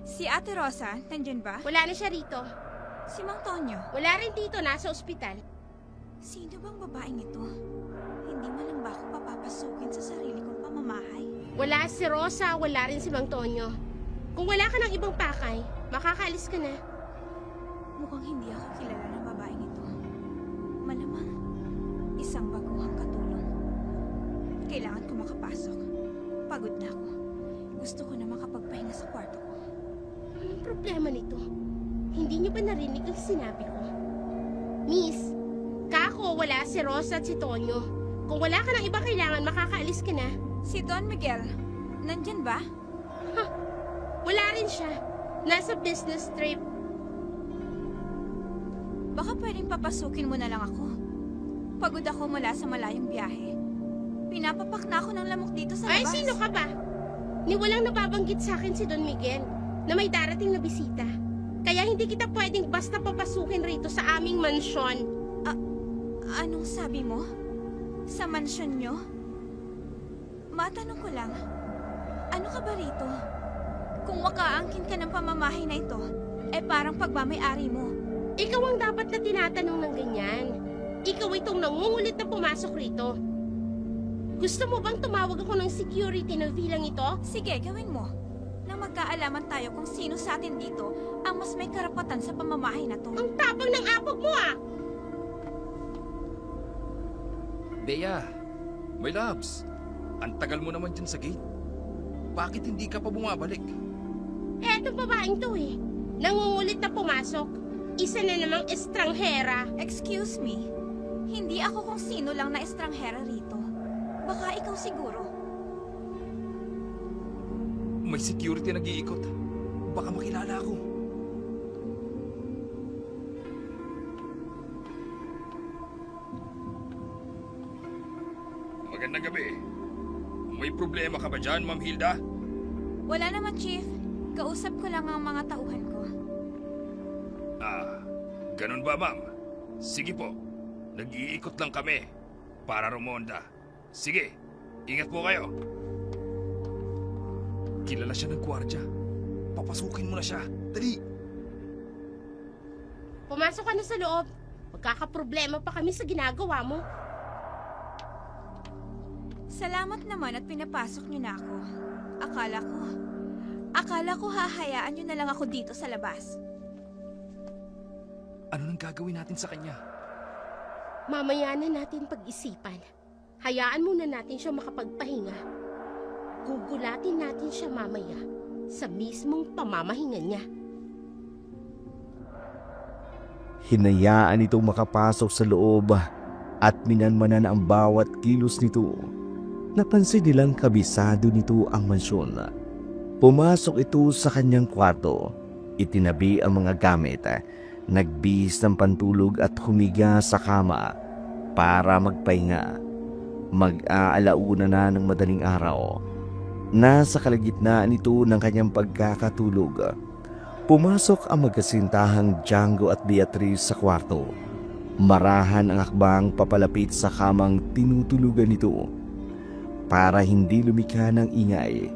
Si Ate Rosa, nandyan ba? Wala na siya rito. Si Mang Tonyo. Wala rin dito, nasa ospital. Sino bang babaeng ito? Hindi man lang ba ako papapasukin sa sarili kong pamamahay? Wala si Rosa, wala rin si Mang Tonyo. Kung wala ka ng ibang pakay, makakaalis ka na. Mukhang hindi ako kilala ng babaeng ito. Malamang, isang baguhang katulong. Kailangan ko makapasok. Pagod na ako. Gusto ko na makapagpahinga sa kwarto ko. Anong problema nito? Hindi niyo ba narinig ang sinabi ko? Miss, kako wala si Rosa at si Tonyo. Kung wala ka ng ibang kailangan, makakaalis ka na. Si Don Miguel, nandyan ba? Wala rin siya. Nasa business trip. Baka pwedeng papasukin mo na lang ako. Pagod ako mula sa malayong biyahe. Pinapapak na ako ng lamok dito sa Ay, labas. sino ka ba? Ni walang nababanggit sa akin si Don Miguel na may darating na bisita. Kaya hindi kita pwedeng basta papasukin rito sa aming mansyon. Anong sabi mo? Sa mansyon nyo? Matanong ko lang, ano ka ba rito? Kung makaangkin ka ng pamamahay na ito, parang pagmamay-ari mo. Ikaw ang dapat na tinatanong ng ganyan. Ikaw itong nangungulit na pumasok rito. Gusto mo bang tumawag ako ng security ng vilang ito? Sige, gawin mo. Nang magkaalaman tayo kung sino sa atin dito ang mas may karapatan sa pamamahay na to. Ang tapang ng apog mo ah! Bea, my loves. Ang tagal mo naman dyan sa gate. Bakit hindi ka pa bumabalik? Etong babaeng to eh. Nangungulit na pumasok. Isa na namang estranghera. Excuse me, hindi ako kung sino lang na estranghera rito. Baka ikaw siguro. May security nag-iikot. Baka makilala ako. Magandang gabi. May problema ka ba dyan, Ma'am Hilda? Wala naman, Chief. Kausap ko lang ang mga tauhan ko. Ah, ganun ba, Ma'am? Sige po. Nag-iikot lang kami para rumonda. Sige, ingat po kayo. Kilala siya ng gwardya. Papasukin mo na siya. Dali! Pumasok ka na sa loob. Magkakaproblema pa kami sa ginagawa mo. Salamat naman at pinapasok niyo na ako. Akala ko hahayaan niyo na lang ako dito sa labas. Ano nang gagawin natin sa kanya? Mamaya na natin pag-isipan. Hayaan muna natin siya makapagpahinga. Gugulatin natin siya mamaya sa mismong pamamahinga niya. Hinayaan itong makapasok sa loob at minanmanan ang bawat kilos nito. Napansin nilang kabisado nito ang mansyon. Pumasok ito sa kanyang kwarto, itinabi ang mga gamit, nagbihis ng pantulog at humiga sa kama para magpahinga. Mag-aalauna na ng madaling araw. Nasa kalagitnaan ito ng kanyang pagkakatulog. Pumasok ang magkasintahang Django at Beatrice sa kwarto. Marahan ang akbang papalapit sa kamang tinutulugan nito. Para hindi lumikha ng ingay,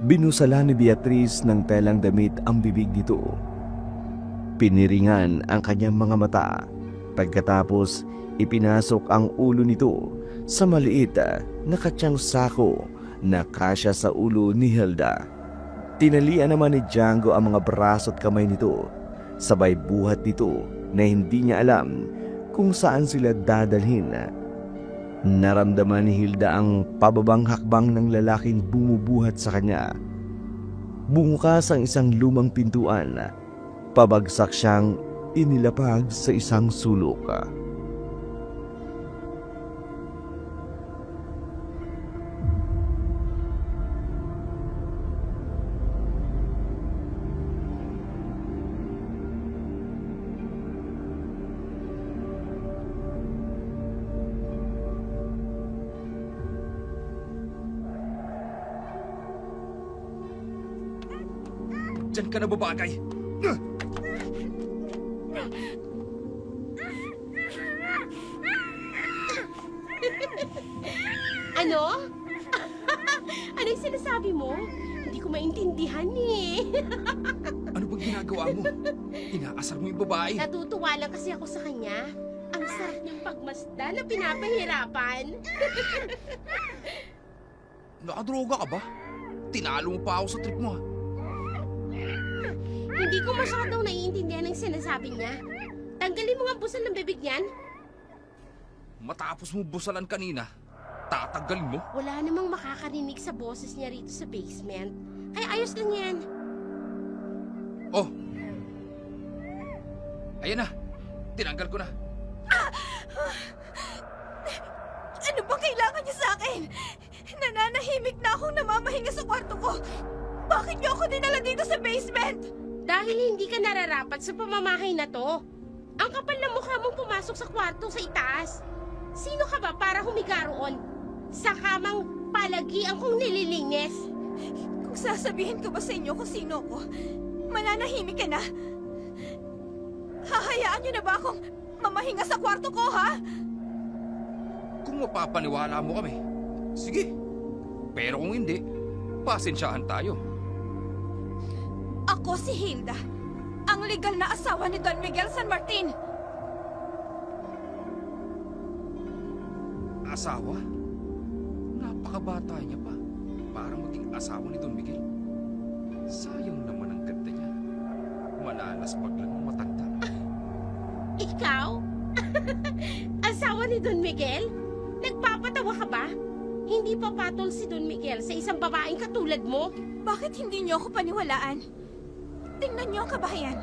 binusala ni Beatrice ng telang damit ang bibig nito. Piniringan ang kanyang mga mata. Pagkatapos, ipinasok ang ulo nito sa maliit na katsang sako na kasya sa ulo ni Hilda. Tinalian naman ni Django ang mga braso at kamay nito. Sabay buhat nito na hindi niya alam kung saan sila dadalhin. Naramdaman ni Hilda ang pababang hakbang ng lalaking bumubuhat sa kanya. Bumukas ang isang lumang pintuan. Pabagsak siyang inilapag sa isang sulok. Diyan ka na babagay. Ano? Anong sinasabi mo? Hindi ko maintindihan eh. Ano bang ginagawa mo? Inaasar mo yung babae. Natutuwa lang kasi ako sa kanya. Ang sarap niyang pagmasda na pinapahirapan. Nakadroga ka ba? Tinalo mo pa ako sa trip mo, ha? Hindi ko masyadong naiintindihan ang sinasabi niya. Tanggalin mo nga ang busal ng bibig niyan. Matapos mo busalan kanina, tatanggalin mo? Wala namang makakarinig sa boses niya rito sa basement. Ay, ayos lang yan. Oh! Ayan na! Tinanggal ko na. Ano bang kailangan niyo sa akin? Nananahimik na akong namamahinga sa kwarto ko. Bakit niyo ako dinala dito sa basement? Dahil hindi ka nararapat sa pamamahay na to. Ang kapal na mukha mong pumasok sa kwarto sa itaas. Sino ka ba para humiga roon? Sa kamang palagi ang kong nililinis. Kung sasabihin ko ba sa inyo kung sino ko, mananahimik ka na. Hahayaan niyo na ba akong mamahinga sa kwarto ko, ha? Kung mapapaniwala mo kami, sige. Pero kung hindi, pasensyahan tayo. Ako si Hilda, ang legal na asawa ni Don Miguel San Martin. Asawa? Napakabata niya pa para maging asawa ni Don Miguel. Sayang naman ang ganda niya. Malalaspag lang ng matanda. Ikaw? Asawa ni Don Miguel? Nagpapatawa ka ba? Hindi pa patol si Don Miguel sa isang babaeng katulad mo? Bakit hindi niyo ako paniwalaan? Tingnan niyo ang kabahayan.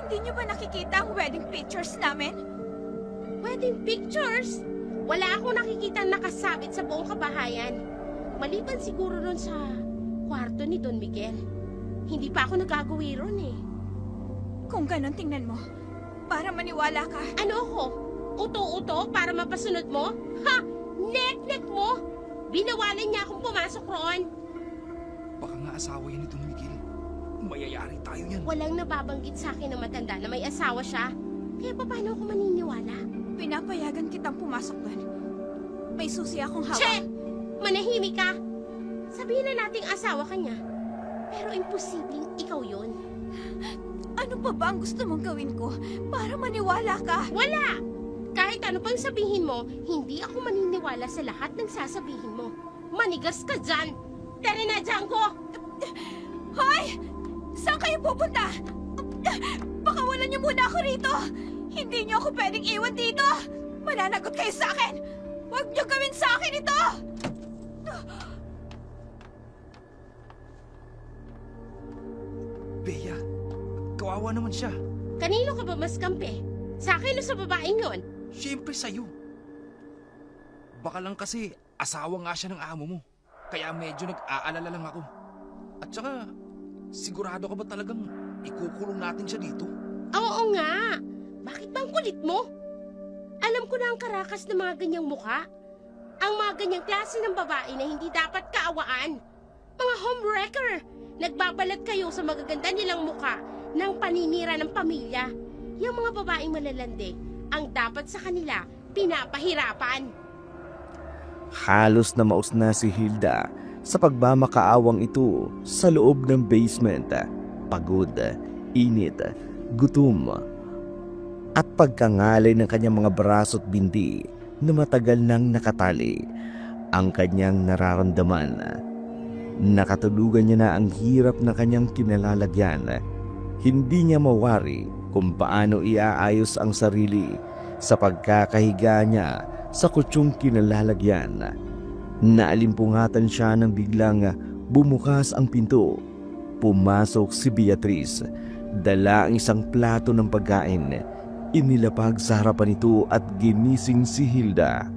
Hindi niyo ba nakikita ang wedding pictures namin? Wedding pictures? Wala akong nakikita nakasabit sa buong kabahayan. Maliban siguro ron sa kwarto ni Don Miguel. Hindi pa ako nagagawi ron eh. Kung ganon, tingnan mo. Para maniwala ka. Ano ako? Uto-uto para mapasunod mo? Ha! Nek-nek mo! Binawalan niya akong pumasok roon. Baka nga asawa yan ni Don Miguel. Mayayari tayo yan. Walang nababanggit sa akin na matanda na may asawa siya. Kaya paano ako maniniwala? Pinapayagan kitang pumasok doon. May susi akong hawak. Che! Manahimik ka! Sabihin na nating asawa ka niya. Pero imposibleng ikaw yon. Ano pa ba ang gusto mong gawin ko para maniwala ka? Wala! Kahit ano pang sabihin mo, hindi ako maniniwala sa lahat ng sasabihin mo. Manigas ka dyan! Tara na, Django! Hoy! Saan kayo pupunta? Pakawalan niyo muna ako rito! Hindi niyo ako pwedeng iwan dito! Mananagot kayo sa akin! Huwag niyo gawin sa akin ito! Bea, kawawa naman siya. Kanino ka ba mas kampe? Sa akin o sa babaeng yon? Siyempre sa'yo. Baka lang kasi asawa nga siya ng amo mo. Kaya medyo nag-aalala lang ako. At saka, sigurado ka ba talagang ikukulong natin siya dito? Oo nga! Bakit ba ang kulit mo? Alam ko na ang karakas ng mga ganyang mukha. Ang mga ganyang klase ng babae na hindi dapat kaawaan. Mga homewrecker! Nagbabalat kayo sa magaganda nilang mukha ng paninira ng pamilya. Yung mga babaeng malalandi, ang dapat sa kanila, pinapahirapan. Halos na maus na si Hilda sa pagmamakaawang ito sa loob ng basement. Pagod, init, gutom, at pagkangalay ng kanyang mga braso at bindi na matagal nang nakatali. Ang kanyang nararamdaman. Nakatulugan niya na ang hirap na kanyang kinalalagyan. Hindi niya mawari kung paano iaayos ang sarili sa pagkakahiga niya sa kutsong kinalalagyan. Naalimpungatan siya nang biglang bumukas ang pinto. Pumasok si Beatriz. Dala ang isang plato ng pagkain. Inilapag sa harapan nito at ginising si Hilda.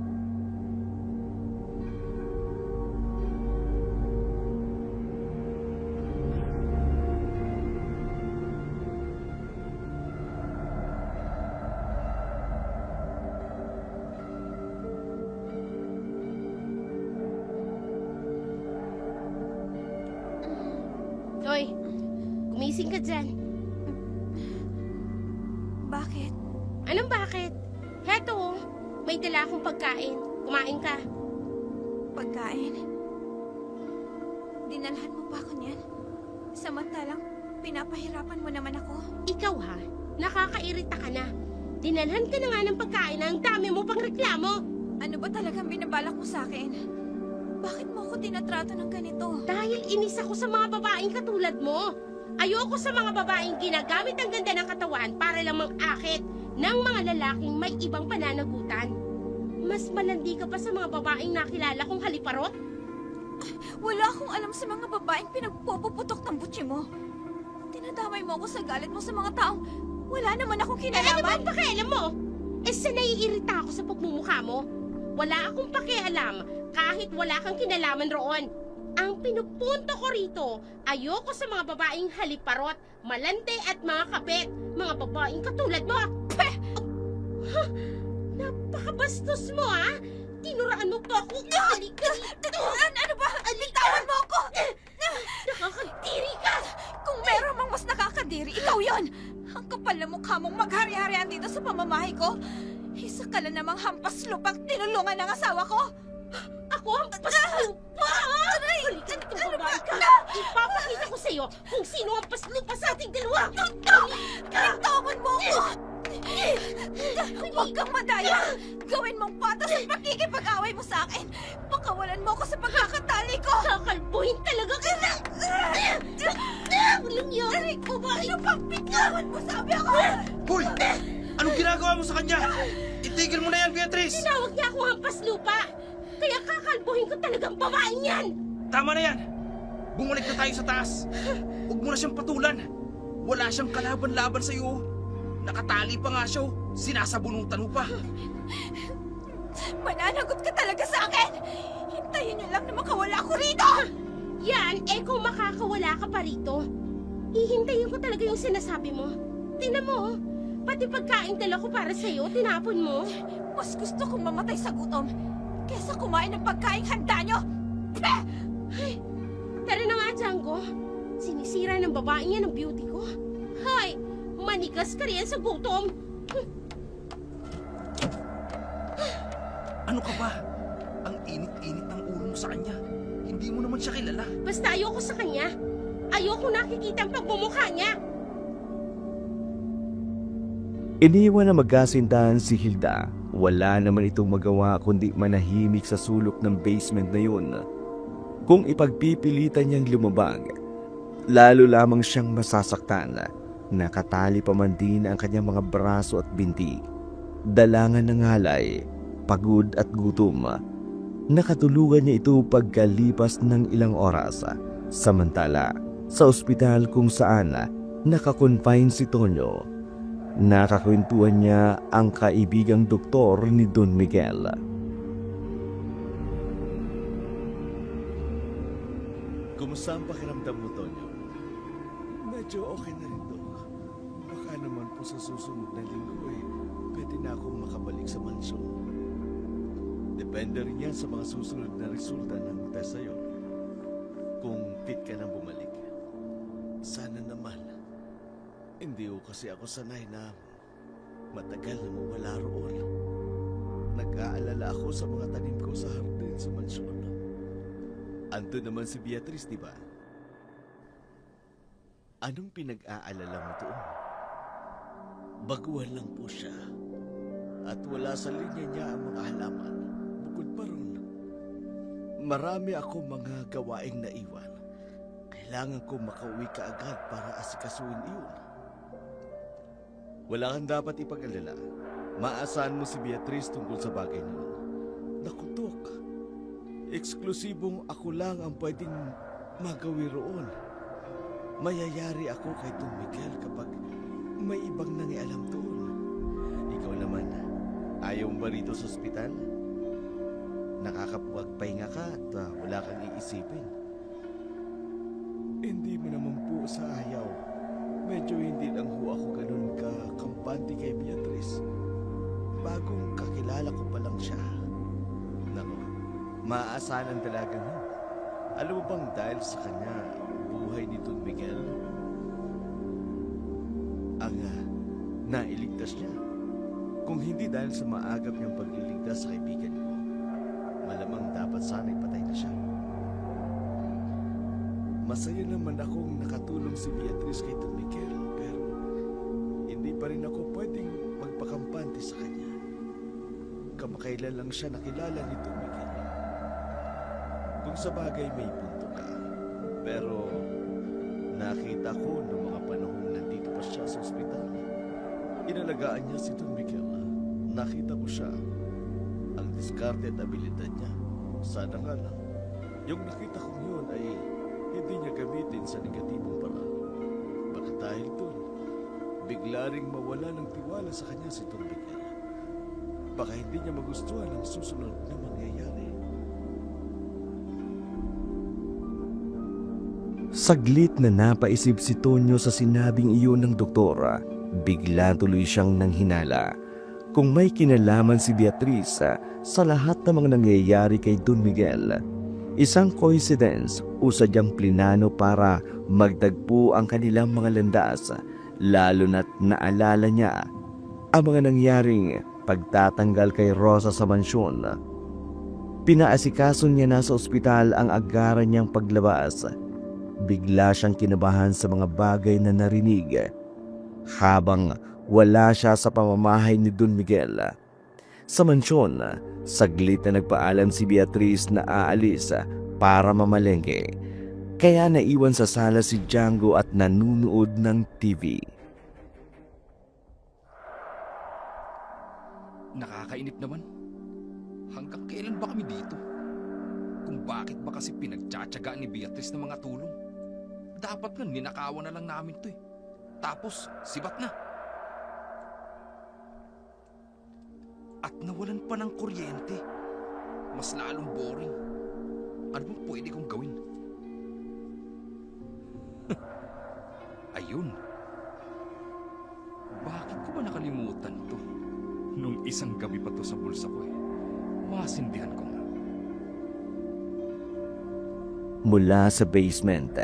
Hoy, Gumising ka dyan. Bakit? Anong bakit? Heto, may dala akong pagkain. Kumain ka. Pagkain? Dinalhan mo pa ako niyan? Samantalang, pinapahirapan mo naman ako. Ikaw ha, nakakairita ka na. Dinalhan ka na nga ng pagkain na ang dami mo pang reklamo. Ano ba talagang binabalak mo sa akin? Bakit mo ako tinatrato ng ganito? Dahil inis ako sa mga babaeng katulad mo. Ayoko sa mga babaeng ginagamit ang ganda ng katawan para lang mang-akit ng mga lalaking may ibang pananagutan. Mas malandi ka pa sa mga babaeng nakilala kong haliparot. Wala akong alam sa mga babaeng pinagpuputok ng butsi mo. Tinadamay mo ako sa galit mo sa mga taong wala naman akong Ano kinalaman. bang pakialam mo? Sa naiirita ako sa pagmumukha mo. Wala akong pakialam kahit wala kang kinalaman roon. Ang pinupunto ko rito, ayoko sa mga babaeng haliparot, malante at mga kabet. Mga babaeng katulad mo. Peh! Napakabastos mo, ha? Tinuraan mo pa ako. Ano ba? Bitawan mo ako! Nakakadiri ka! Kung meron mang mas nakakadiri, ikaw yon. Ang kapal na mukha mong maghari-harian dito sa pamamahay ko. Isa ka lang namang hampas lupang tinulungan ng asawa ko. Ako ang paslupa! Halikan kang babae ka! Ipapakita ko sa'yo kung sino ang paslupa sa ating dalawa! Bitawan mo ako! Huwag kang madaya! Gawin mong patas ang pakikipag-away mo sa akin! Pakawalan mo ako sa pagkakatali ko! Kakalbuhin talaga kita! Walang yan! Babae! Ano pa? Bitawan mo, sabi ako! Hoy! Anong ginagawa mo sa kanya? Itigil mo na yan, Beatrice! Tinawag niya ako ang paslupa! Kaya kakalbuhin ko talagang babaeng yan! Tama na yan! Bumalik na tayo sa taas! Huwag mo na siyang patulan! Wala siyang kalaban-laban sa iyo! Nakatali pa nga siya! Sinasabunutan mo pa! Mananagot ka talaga sa akin! Hintayin niyo lang na makawala ako rito! Yan, kung makakawala ka pa rito, hihintayin ko talaga yung sinasabi mo. Tingnan mo, pati pagkain dala ko para sa'yo, tinapon mo. Mas gusto kong mamatay sa gutom kesa kumain ng pagkain handa niyo! Peh! Ay, tara na nga, Django. Sinisira ng babaeng yan ang beauty ko. Hay, manigas ka riyan sa gutom. Ano ka ba? Ang init-init ng ulo mo sa kanya. Hindi mo naman siya kilala. Basta ayoko sa kanya. Ayoko nakikita ang pagmumukha niya. Iniwan na magkasintahan si Hilda. Wala naman itong magawa kundi manahimik sa sulok ng basement na yun. Kung ipagpipilitan niyang lumabag, lalo lamang siyang masasaktan. Nakatali pa man din ang kanyang mga braso at binti. Dalangan ng halay, pagod at gutom. Nakatulungan niya ito pagkalipas ng ilang oras. Samantala, sa ospital kung saan nakakonfine si Tonyo, nakakwentuhan niya ang kaibigang doktor ni Don Miguel. Kumusta ang pakiramdam mo, Tonyo? Medyo okay na rin, Dok. Baka naman po sa susunod na linggo pwede na akong makabalik sa mansyon. Depende rin yan sa mga susunod na resulta ng test sa'yo. Kung fit ka nang bumalik. Sana naman. Hindi ko kasi ako sanay na matagal na mawala roon. Nag-aalala ako sa mga tanim ko sa hardin sa mansyon. Ando naman si Beatrice, di ba? Anong pinag-aalala mo doon? Baguhan lang po siya. At wala sa linya niya ang mga halaman. Bukod pa ron, marami akong mga gawaing naiwan. Kailangan ko makauwi ka agad para asikasuin iyon. Wala kang dapat ipag-alala. Maasahan mo si Beatrice tungkol sa bagay na yun. Nakutok. Eksklusibong ako lang ang pwedeng magawi roon. Mayayari ako kay Don Miguel kapag may ibang nangialam doon. Ikaw naman, ayaw mo ba rito sa ospital? Nakakapagpahinga ka at wala kang iisipin. Hindi mo naman po sa ayaw. Medyo hindi lang ho ako ganun kakampante kay Beatrice. Bagong kakilala ko pa lang siya. Nako, maaasahan ang dalagang yun. Alam mo bang dahil sa kanya, buhay ni Don Miguel ang nailigtas niya. Kung hindi dahil sa maagap niyang pagliligtas sa kaibigan ko, malamang dapat sana'y patay na siya. Masaya naman akong nakatulong si Beatriz kay Don Miguel, pero hindi pa rin ako pwedeng magpakampante sa kanya. Kamakailan lang siya nakilala ni Don Miguel. Kung sa bagay may punto ka, pero nakita ko noong mga panahong nandito pa siya sa ospital. Inalagaan niya si Don Miguel. Nakita ko siya. Ang diskarte at abilidad niya. Sana nga lang, yung nakita ko yun ay hindi niya gamitin sa negatibong paraan. Baka dahil doon, bigla ring mawala ng tiwala sa kanya si Don Miguel. Baka hindi niya magustuhan ang susunod na mangyayari. Saglit na napaisip si Tonyo sa sinabing iyon ng doktora. Bigla tuloy siyang nanghinala. Kung may kinalaman si Beatriz sa lahat ng mga nangyayari kay Don Miguel, isang coincidence o sadyang plinano para magtagpo ang kanilang mga landas, lalo na't naalala niya ang mga nangyaring pagtatanggal kay Rosa sa mansyon. Pinaasikaso niya na sa ospital ang agaran niyang paglabas. Bigla siyang kinabahan sa mga bagay na narinig habang wala siya sa pamamahay ni Don Miguel. Sa mansyon, saglit na nagpaalam si Beatriz na aalis para mamalengke. Kaya naiwan sa sala si Django at nanunood ng TV. Nakakainip naman. Hanggang kailan ba kami dito? Kung bakit ba kasi pinagtsatsagaan ni Beatriz ng mga tulong? Dapat nga ninakawan na lang namin to eh. Tapos, sibat na. At nawalan pa ng kuryente. Mas lalong boring. Ano bang pwede kong gawin? Ayun. Bakit ko ba nakalimutan to? Nung isang gabi pa to sa bulsa ko eh. Masindihan ko nga. Mula sa basement,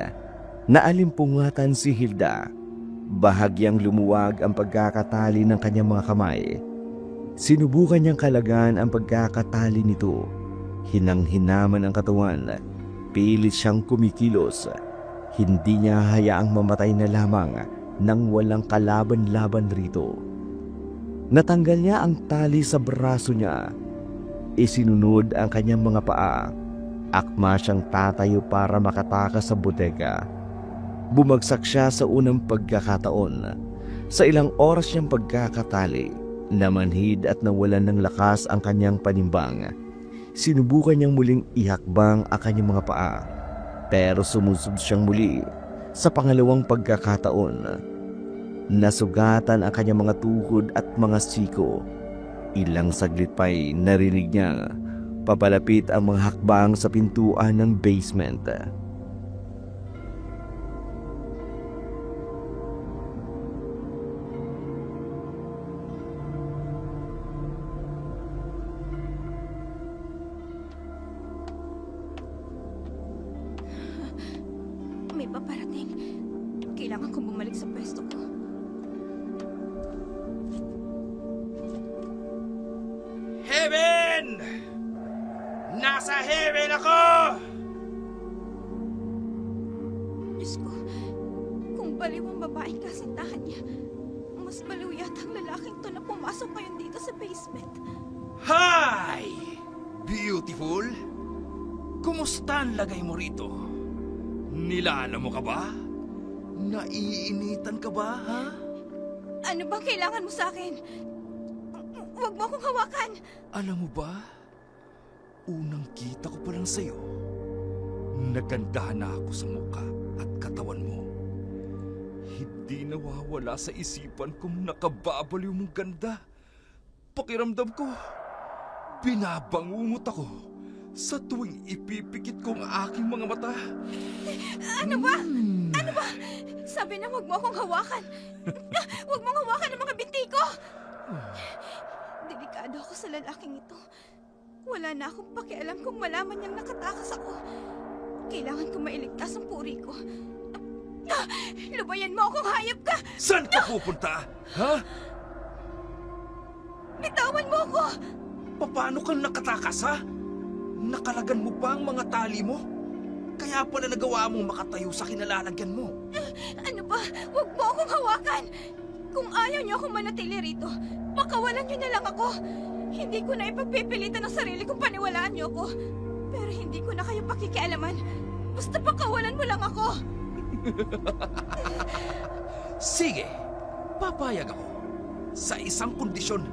naalimpungatan si Hilda. Bahagyang lumuwag ang pagkakatali ng kanyang mga kamay. Sinubukan niyang kalagaan ang pagkakatali nito. Hinang-hinaman ang katawan. Pilit siyang kumikilos. Hindi niya hayaang mamatay na lamang nang walang kalaban-laban rito. Natanggal niya ang tali sa braso niya. Isinunod ang kanyang mga paa. Akma siyang tatayo para makatakas sa bodega. Bumagsak siya sa unang pagkakataon. Sa ilang oras niyang pagkakatali, namanhid at nawalan ng lakas ang kanyang panimbang. Sinubukan niyang muling ihakbang ang kanyang mga paa, pero sumusub siyang muli sa pangalawang pagkakataon. Nasugatan ang kanyang mga tuhod at mga siko. Ilang saglit pa'y narinig niya papalapit ang mga hakbang sa pintuan ng basement. May paparating. Kailangan kong bumalik sa pwesto ko. Heaven! Nasa heaven ako! Diyos ko, kung baliw ang babaeng kasintahan niya, mas baliw yata ang lalaking to na pumasok ngayon dito sa basement. Hi! Beautiful! Kumusta ang lagay mo rito? Nilala mo ka ba? Naiinitan ka ba, ha? Ano bang kailangan mo sa akin? Huwag mo akong hawakan! Alam mo ba? Unang kita ko pa lang sa'yo. Nagandahan na ako sa mukha at katawan mo. Hindi nawawala sa isipan kong nakababaliw mong ganda. Pakiramdam ko, binabangungot ako sa tuwing ipipikit ko ang aking mga mata. Ano ba? Ano ba? Sabi na huwag mo akong hawakan. Huwag mong hawakan ang mga binti ko. Delikado ako sa lalaking ito. Wala na akong pakialam kung malaman niyang nakatakas ako. Kailangan ko mailigtas ang puri ko. Lubayan mo akong hayop ka! Saan ka pupunta? Ha? Bitawan mo ako! Paano kang nakatakas, ha? Nakalagan mo pa ang mga tali mo? Kaya pala nagawa mong makatayo sa kinalalagyan mo. Ano ba? Huwag mo akong hawakan! Kung ayaw niyo akong manatili rito, pakawalan niyo na lang ako. Hindi ko na ipagpipilitan ang sarili kong paniwalaan niyo ako. Pero hindi ko na kayo pakikialaman. Basta pakawalan mo lang ako. Sige, papayag ako. Sa isang kondisyon,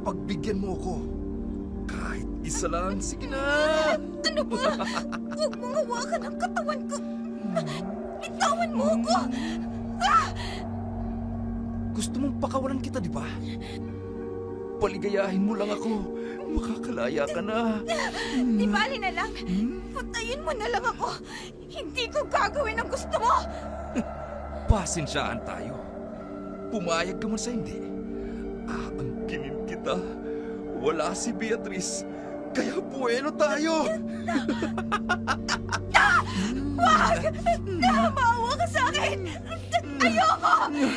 pagbigyan mo ako. Kahit isa lang, sige na. Ano ba? Huwag mong hawakan ang katawan ko. Bitawan mo ako! Gusto mong pakawalan kita, di ba? Paligayahin mo lang ako. Makakalaya ka na. Di bali na lang. Patayin mo na lang ako. Hindi ko gagawin ang gusto mo. Pasensyaan tayo. Pumayag ka man sa hindi. Aangkinin kita. Wala si Beatrice. Kaya buwelo tayo. Wag! Maawa ka sa akin! Ayoko!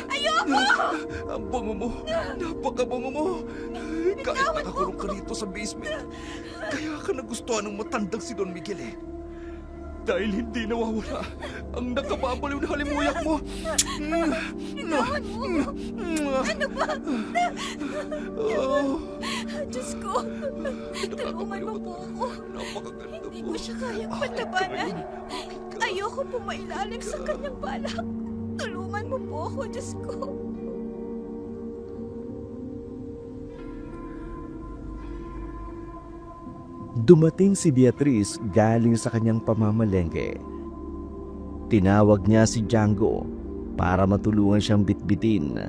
Ayoko! Ang bango mo. Napakabango mo. Kahit nakakulong ka rito sa basement, kaya ka nagustuhan ng matandang si Don Miguel eh. Dahil hindi nawawala ang nakababaliw na halimuyak mo. Bitawan mo! Ano ba? Oh, Diyos ko! Tulungan mo po ako. napakaganda Hindi mo. ko siya kayang paglabanan. Ayoko pumailalim sa kanyang balak. Tulungan mo po ako, Diyos ko. Dumating si Beatrice galing sa kanyang pamamalengke. Tinawag niya si Django para matulungan siyang bitbitin.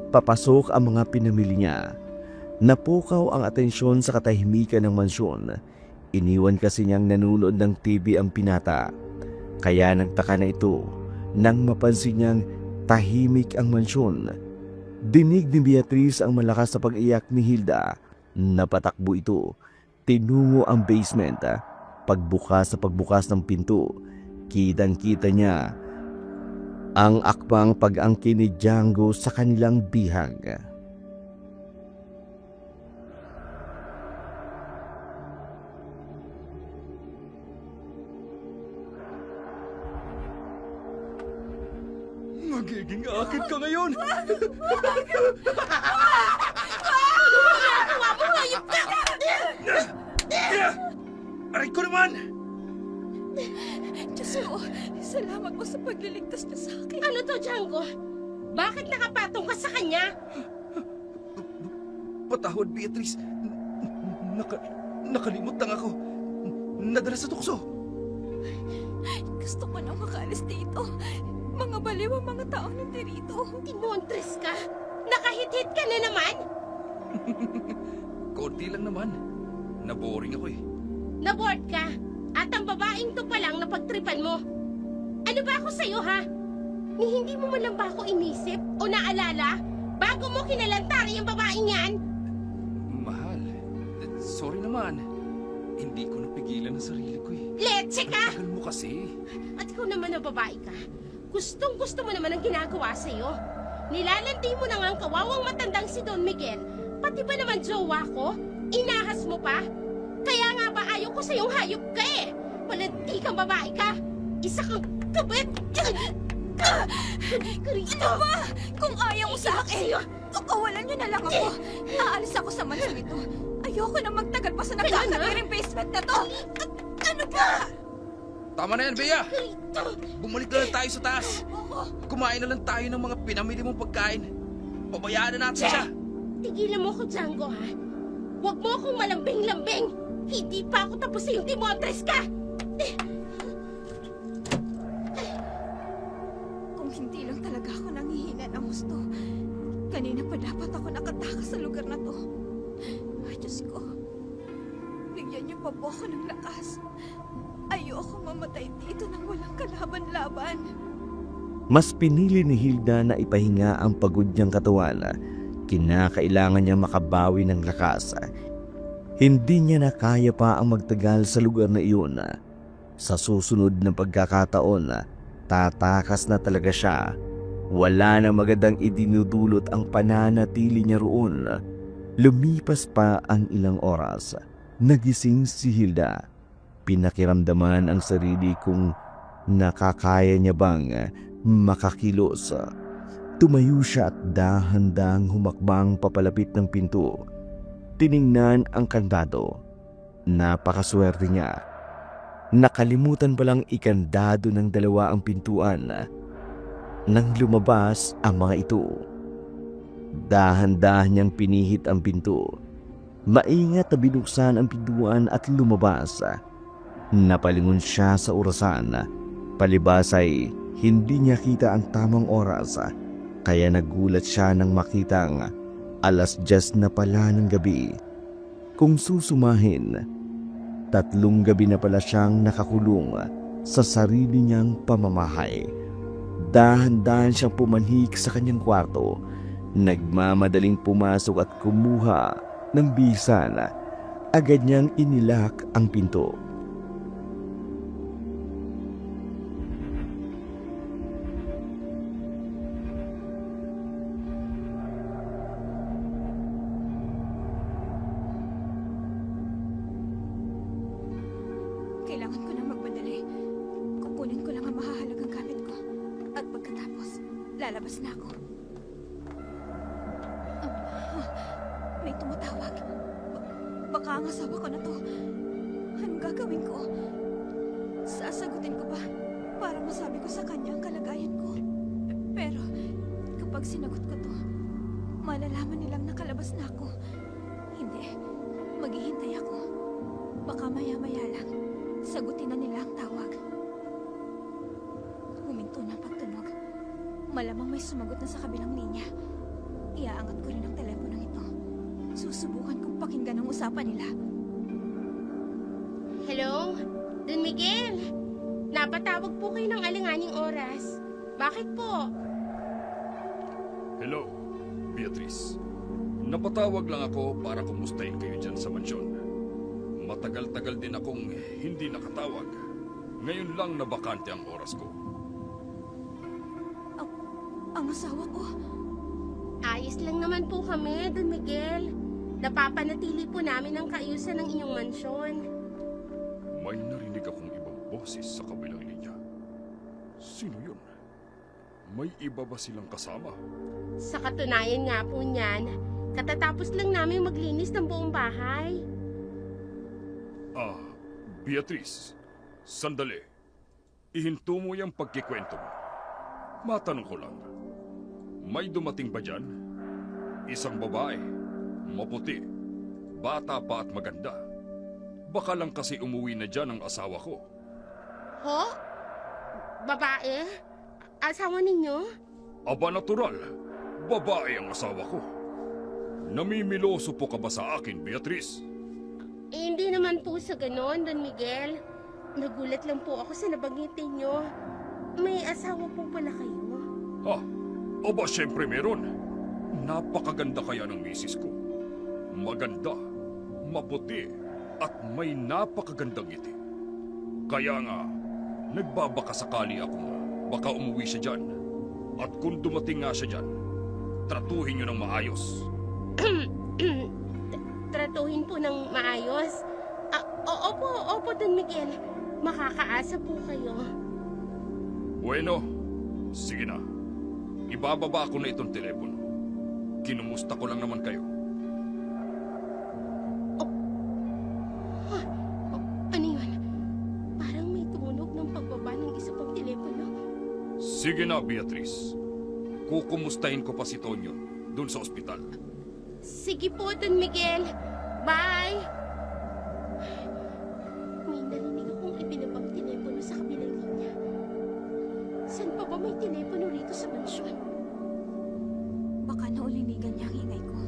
Papasok ang mga pinamili niya. Napukaw ang atensyon sa katahimikan ng mansyon. Iniwan kasi niyang nanonood ng TV ang pinata. Kaya nagtaka na ito nang mapansin niyang tahimik ang mansyon. Dinig ni Beatrice ang malakas na pag-iyak ni Hilda. Napatakbo ito. Tinungo ang basement. Pagbukas ng pinto, kitang-kita niya ang akmang pag-angkin ni Django sa kanilang bihag. Magiging akin ka ngayon. Aray ko naman! Diyos ko, salamat po sa pagliligtas niyo sa akin. Ano to, Django? Bakit nakapatong ka sa kanya? Patawad, Beatrice. Nakalimot lang ako. Nadala sa tukso. Gusto ko na makaalis dito. Mga baliw ang mga taong nandirito. Timontres ka? Nakahit-hit ka na naman? Konti lang naman. Naboring ako eh. Naboard ka? At ang babaeng to pa lang napagtripan mo. Ano ba ako sa'yo, ha? Ni hindi mo man lang ba ako inisip o naalala bago mo kinalantari ang babaeng yan? Mahal, sorry naman. Hindi ko napigilan ang sarili ko eh. Letse ka! Tagal mo kasi. At ikaw naman na babae ka. Gustong-gusto mo naman ang ginagawa sa'yo. Nilalandi mo na nga ang kawawang matandang si Don Miguel. Pati ba naman jowa ko? Inahas mo pa? Kaya nga ba ayaw ko sa'yong hayop ka eh? Walanti kang babae ka. Isa kang kabit. Ano ba? Kung ayaw mo sa akin, kawalan niyo na lang ako. Aalis ako sa mansyon ito. Ayoko na magtagal pa sa nagkakabiring basement na to. Ano ba? Tama na yan, Bea! Bumalik na lang tayo sa taas. Kumain na lang tayo ng mga pinamili mong pagkain. Pabayaan na natin siya. Tigilan mo ko, Django, ha? Huwag mo akong malambing-lambing. Hindi pa ako tapos sa yung Timotres ka. Kung hindi lang talaga ako nanghihina ng gusto, kanina pa dapat ako nakatakas sa lugar na to. Ay, Diyos ko. Bigyan niyo pa po ako ng lakas. Ayoko mamatay dito nang walang kalaban-laban. Mas pinili ni Hilda na ipahinga ang pagod niyang katawan. Kinakailangan niya makabawi ng lakas. Hindi niya na kaya pa ang magtagal sa lugar na iyon. Sa susunod na pagkakataon, Tatakas na talaga siya. Wala na magandang idinudulot ang pananatili niya roon. Lumipas pa ang ilang oras. Nagising si Hilda. Pinakiramdaman ang sarili kung nakakaya niya bang makakilos. Tumayo siya at dahan-dahang humakbang papalapit ng pinto. Tiningnan ang kandado. Napakaswerte niya. Nakalimutan palang ikandado ng dalawa ang pintuan. Nang lumabas ang mga ito, dahan-dahan niyang pinihit ang pinto. Maingat na binuksan ang pintuan at lumabas. Napalingon siya sa orasan. Palibas ay hindi niya kita ang tamang oras. Kaya nagulat siya nang makitang 10:00 na pala ng gabi. Kung susumahin, 3 gabi na pala siyang nakakulong sa sarili niyang pamamahay. Dahan-dahan siyang pumanhik sa kanyang kwarto. Nagmamadaling pumasok at kumuha ng bisan. Agad niyang inilak ang pinto. Kailangan ko na magmadali. Kukunin ko lang ang mahahalagang gamit ko. At pagkatapos, lalabas na ako. May tumatawag. Baka ang asawa ko na to. Anong gagawin ko? Sasagutin ko ba para masabi ko sa kanya ang kalagayan ko? Pero kapag sinagot ko to, malalaman nilang nakalabas na ako. Hindi. Maghihintay ako. Baka maya-maya lang. Sagutin na nila ang tawag. Huminto na ang pagtunog. Malamang may sumagot na sa kabilang linya. Iaangat ko rin ang teleponong ito. Susubukan kong pakinggan ang usapan nila. Hello? Don Miguel? Napatawag po kayo ng alinganing oras. Bakit po? Hello, Beatrice. Napatawag lang ako para kumustahin kayo dyan sa mansyon. Matagal-tagal din akong hindi nakatawag. Ngayon lang nabakante ang oras ko. Ang asawa ko. Ayos lang naman po kami, Don Miguel. Napapanatili po namin ang kaayusan ng inyong mansyon. May narinig akong ibang boses sa kabilang linya. Sino yun? May iba ba silang kasama? Sa katunayan nga po niyan, katatapos lang namin maglinis ng buong bahay. Beatrice, sandali. Ihinto mo yung pagkikwento mo. Matanong ko lang, may dumating ba dyan? Isang babae, maputi, bata pa at maganda. Baka lang kasi umuwi na dyan ang asawa ko. Ho? Babae? Asawa ninyo? Aba natural, babae ang asawa ko. Namimiloso po ka ba sa akin, Beatrice? Hindi naman po sa ganon, Don Miguel. Nagulat lang po ako sa nabanggitin nyo. May asawa po pala kayo. Ha? Aba syempre meron. Napakaganda kaya ng misis ko. Maganda, maputi, at may napakagandang ngiti. Kaya nga, nagbabaka sakali ako nga baka umuwi siya dyan. At kung dumating nga siya dyan, tratuhin niyo ng maayos. Tratuhin po ng maayos. Opo, Don Miguel. Makakaasa po kayo. Bueno, sige na. Ibababa ko na itong telepono. Kinumusta ko lang naman kayo. Ano yun? Parang may tumunog ng pagbaba ng isa pang telepono. Sige na, Beatrice. Kukumustahin ko pa si Tonyo dun sa ospital. Sige po, Don Miguel. Bye! May narinig akong ibinabang telepono sa kabilang linya. Saan pa ba may telepono rito sa mansyon? Baka naulinigan niya ang ingay ko.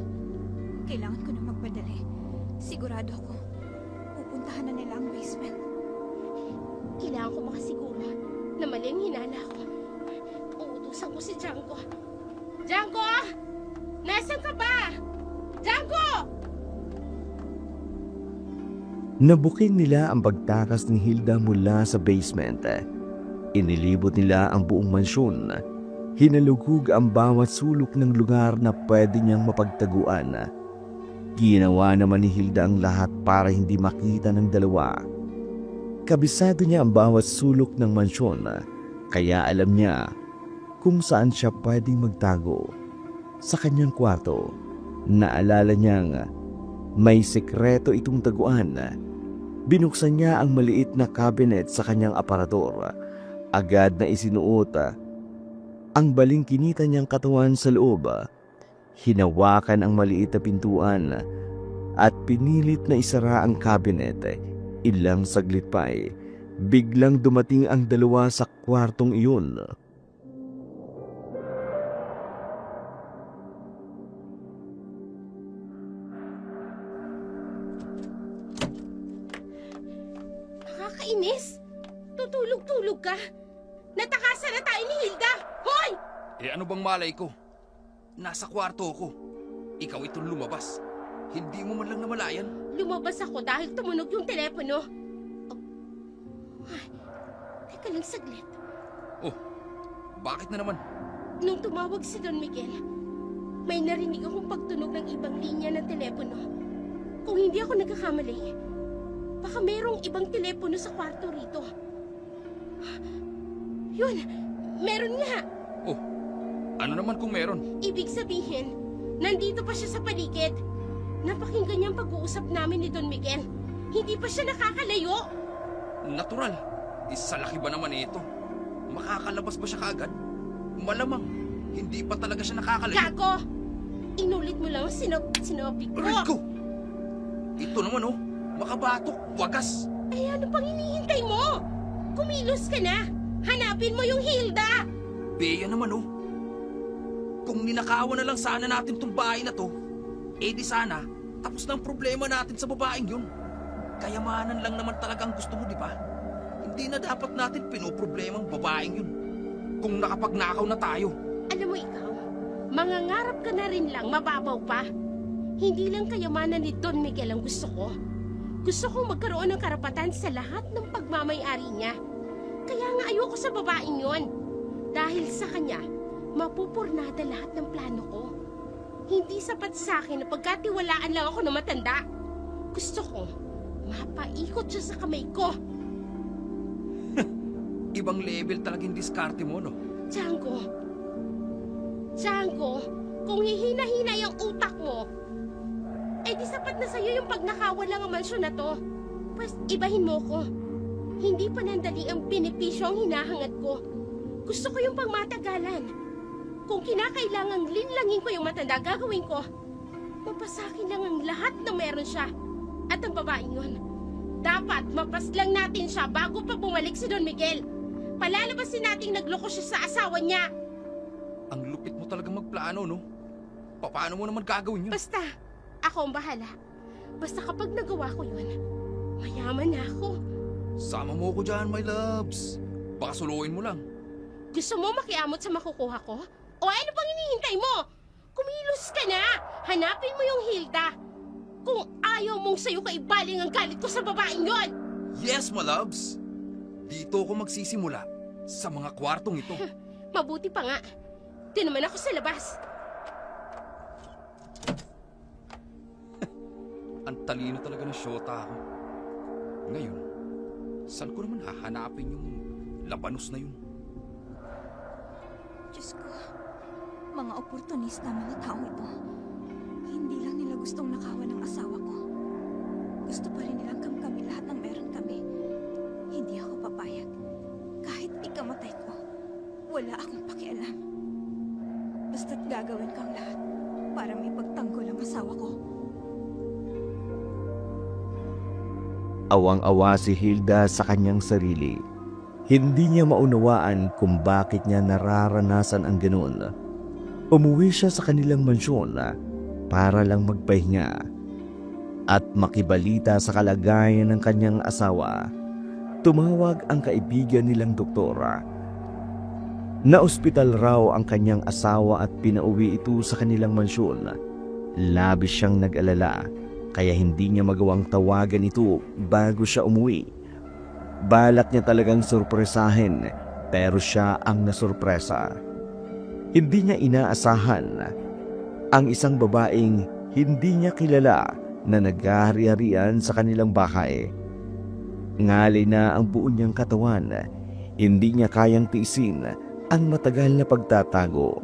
Kailangan ko na magmadali. Sigurado ako, pupuntahan na nila ang basement. Kailangan ko makasiguro na mali ang hinala ko. Uutusan ko si Django. Django! Nasaan ka ba? Django! Nabuking nila ang pagtakas ni Hilda mula sa basement. Inilibot nila ang buong mansyon. Hinalugug ang bawat sulok ng lugar na pwede niyang mapagtaguan. Ginawa naman ni Hilda ang lahat para hindi makita ng dalawa. Kabisado niya ang bawat sulok ng mansyon, kaya alam niya kung saan siya pwedeng magtago. Sa kanyang kwarto, naalala niyang may sekreto itong taguan. Binuksan niya ang maliit na cabinet sa kanyang aparador. Agad na isinuot ang balingkinita niyang katawan sa loob. Hinawakan ang maliit na pintuan at pinilit na isara ang cabinet. Ilang saglit pa biglang dumating ang dalawa sa kwartong iyon. Nakakainis! Tutulog-tulog ka! Natakasan na tayo ni Hilda! Hoy! Ano bang malay ko? Nasa kwarto ko. Ikaw itong lumabas. Hindi mo man lang namalayan. Lumabas ako dahil tumunog yung telepono. Ay, teka lang saglit. Oh, bakit na naman? Nung tumawag si Don Miguel, may narinig akong pagtunog ng ibang linya ng telepono. Kung hindi ako nagkakamali, baka merong ibang telepono sa kwarto rito. Yun, meron nga. Oh, ano naman kung meron? Ibig sabihin, nandito pa siya sa paligid. Napakinggan niya ang pag-uusap namin ni Don Miguel. Hindi pa siya nakakalayo. Natural. Sa laki ba naman ito? Makakalabas ba siya kaagad? Malamang, hindi pa talaga siya nakakalayo. Gago! Inulit mo lang ang sinabi ko. Rico! Ito naman oh, makabatok, wagas. Ay, ano pang hinihintay mo? Kumilos ka na. Hanapin mo yung Hilda. Bea naman oh. Kung ninakawan na lang sana natin tong bahay na to, di sana, tapos na ang problema natin sa babaeng yun. Kayamanan lang naman talaga ang gusto mo, di ba? Hindi na dapat natin pinoproblema ang babaeng yun. Kung nakapagnakaw na tayo. Alam mo ikaw, mangangarap ka na rin lang, mababaw pa. Hindi lang kayamanan ni Don Miguel ang gusto ko. Gusto kong magkaroon ng karapatan sa lahat ng pagmamay-ari niya. Kaya nga ayoko sa babaeng yun. Dahil sa kanya, mapupurnada lahat ng plano ko. Hindi sapat sa akin na pagkatiwalaan lang ako na matanda. Gusto ko, mapaikot siya sa kamay ko. Ibang level talagang diskarte mo, no? Django, kung hihina-hina yung utak mo, di sapat na sa'yo yung pagnakawan lang ang mansyon na to. Pwes, ibahin mo ko. Hindi panandali ang benepisyo ang hinahangad ko. Gusto ko yung pangmatagalan. Kung kinakailangang linlangin ko yung matanda, gagawin ko. Mapasakin lang ang lahat na meron siya. At ang babaeng yun, dapat mapaslang natin siya bago pa bumalik si Don Miguel. Palalabasin nating nagloko siya sa asawa niya. Ang lupit mo talagang magplano, no? Paano mo naman gagawin yun? Basta, ako ang bahala. Basta kapag nagawa ko yun, mayaman na ako. Sama mo ko dyan, my loves. Baka suluin mo lang. Gusto mo makiamot sa makukuha ko? O ano pang hinihintay mo? Kumilos ka na! Hanapin mo yung Hilda! Kung ayaw mong sa'yo kaibaling ang galit ko sa babaeng yon! Yes, my loves. Dito ako magsisimula sa mga kwartong ito. Mabuti pa nga. Di naman ako sa labas. Ang talino talaga ng syota ako. Ngayon, saan ko naman hahanapin yung labanos na yun? Diyos ko, mga oportunista mga taong ito. Hindi lang nila gustong nakawan ng asawa ko. Gusto pa rin nilang kamkami lahat ng meron kami. Hindi ako papayag. Kahit ikamatay ko, wala akong pakialam. Basta't gagawin kang lahat para may pagtanggol ang asawa ko. Awang-awa si Hilda sa kanyang sarili. Hindi niya maunawaan kung bakit niya nararanasan ang ganoon. Umuwi siya sa kanilang mansyon para lang magpahinga at makibalita sa kalagayan ng kanyang asawa. Tumawag ang kaibigan nilang doktora. Na-ospital raw ang kanyang asawa at pinauwi ito sa kanilang mansyon. Labis siyang nag-alala kaya hindi niya magawang tawagan ito bago siya umuwi. Balak niya talagang sorpresahin Pero siya ang nasurpresa. Hindi niya inaasahan ang isang babaeng hindi niya kilala na naghahari-harian sa kanilang bahay. Ngalay na ang buo niyang katawan, hindi niya kayang tiisin ang matagal na pagtatago.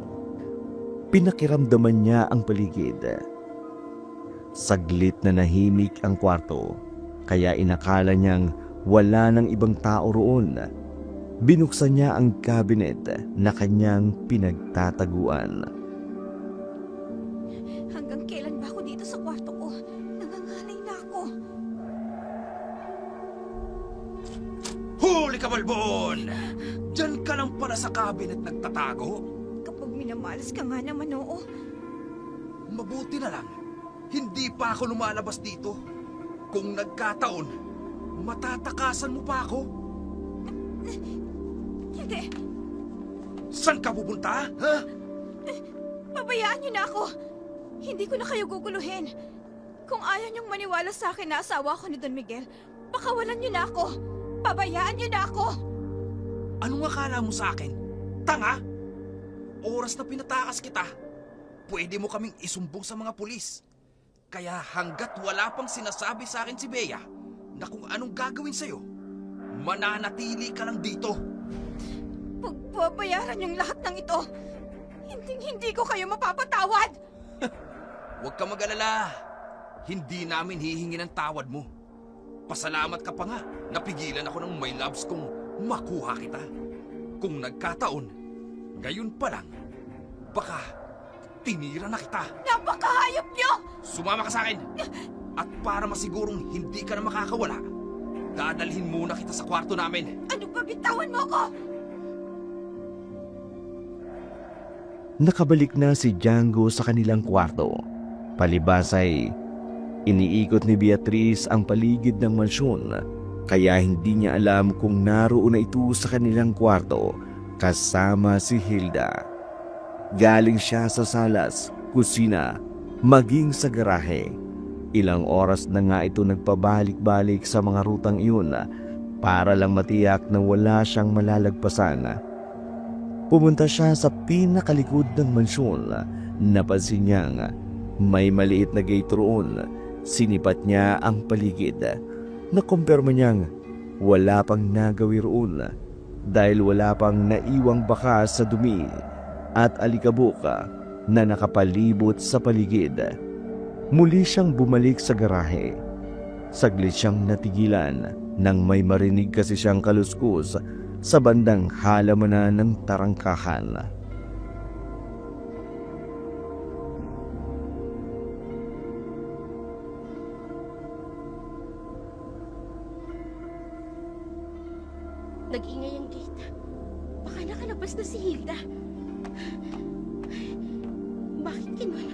Pinakiramdaman niya ang paligid. Saglit na nahimik ang kwarto, kaya inakala niyang wala ng ibang tao roon. Binuksan niya ang cabinet na kanyang pinagtataguan. Hanggang kailan ba ako dito sa kwarto ko? Nangangalay na ako. Huli ka, Balbon! Diyan ka lang pala sa cabinet nagtatago? Kapag minamalas ka nga naman, oo. Mabuti na lang, hindi pa ako lumalabas dito. Kung nagkataon, matatakasan mo pa ako. Hindi, Saan ka pupunta, ha? pabayaan niyo na ako. Hindi ko na kayo guguluhin. Kung ayaw niyong maniwala sa akin na asawa ko ni Don Miguel, pakawalan niyo na ako. Pabayaan niyo na ako. Anong akala mo sa akin? Tanga? Oras na pinatakas kita, pwede mo kaming isumbong sa mga pulis. Kaya hanggat wala pang sinasabi sa akin si Bea na kung anong gagawin sa'yo, mananatili ka lang dito. Pagbabayaran yung lahat ng ito. Hindi ko kayo mapapatawad. Huwag ka mag-alala. Hindi namin hihingi ng tawad mo. Pasalamat ka pa nga, napigilan ako ng my loves kung makuha kita. Kung nagkataon, ngayon pa lang, baka tinira na kita. Napakahayop niyo! Sumama ka sa akin! At para masigurong hindi ka na makakawala, dadalhin muna kita sa kwarto namin. Ano ba, bitawan mo ko? Nakabalik na si Django sa kanilang kwarto. Palibas ay iniikot ni Beatriz ang paligid ng mansyon, kaya hindi niya alam kung naroon na ito sa kanilang kwarto kasama si Hilda. Galing siya sa salas, kusina, maging sa garahe. Ilang oras na nga ito nagpabalik-balik sa mga rutang iyon para lang matiyak na wala siyang malalagpasan. Pumunta siya sa pinakalikod ng mansyon. Napansin niyang may maliit na gate roon. Sinipat niya ang paligid. Nakumpirma niyang wala pang nagawi roon dahil wala pang naiwang bakas sa dumi at alikabok na nakapalibot sa paligid. Muli siyang bumalik sa garahe. Saglit siyang natigilan nang may marinig kasi siyang kaluskos sa bandang halamanan ng tarangkahan. Nag-ingay ang gate. Baka nakalabas na si Hilda. Bakit ganun?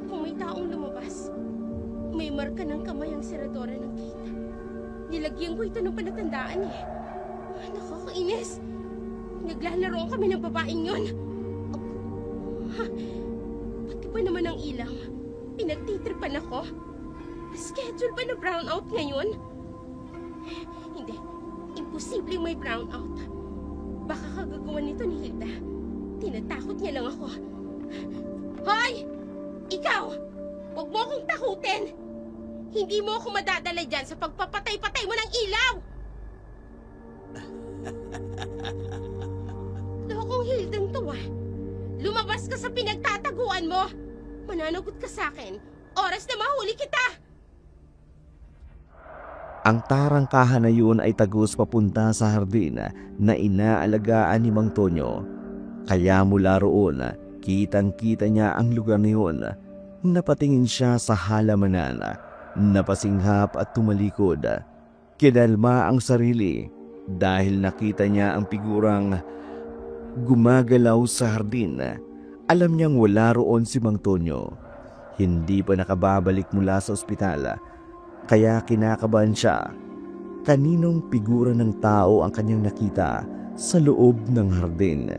Kung may taong lumabas, may marka ng kamay ang seradora ng gate. Nilagyan ko ito ng palatandaan eh. Nakakainis. Naglalaroan kami ng babaeng yun. Pati ba naman ang ilaw? Pinagtitripan ako? Schedule ba na brownout ngayon? Hindi. Imposibleng may brownout. Baka kagagawan nito ni Hilda. Tinatakot niya lang ako. Hoy! Ikaw! Huwag mo akong takutin! Hindi mo ako madadala dyan sa pagpapatay-patay mo ng ilaw! Lokong Hildang to ah. Lumabas ka sa pinagtataguan mo. Mananagot ka sa akin. Oras na mahuli kita! Ang tarangkahan na yun ay tagos papunta sa hardin na inaalagaan ni Mang Tonyo. Kaya mula roon, kitang-kita niya ang lugar na yun. Napatingin siya sa halamanan, napasinghap at tumalikod. Kinalma ang sarili dahil nakita niya ang figurang gumagalaw sa hardin. Alam niyang wala roon si Mang Tonyo. Hindi pa nakababalik mula sa ospital. Kaya kinakabahan siya. Kaninong figura ng tao ang kanyang nakita sa loob ng hardin?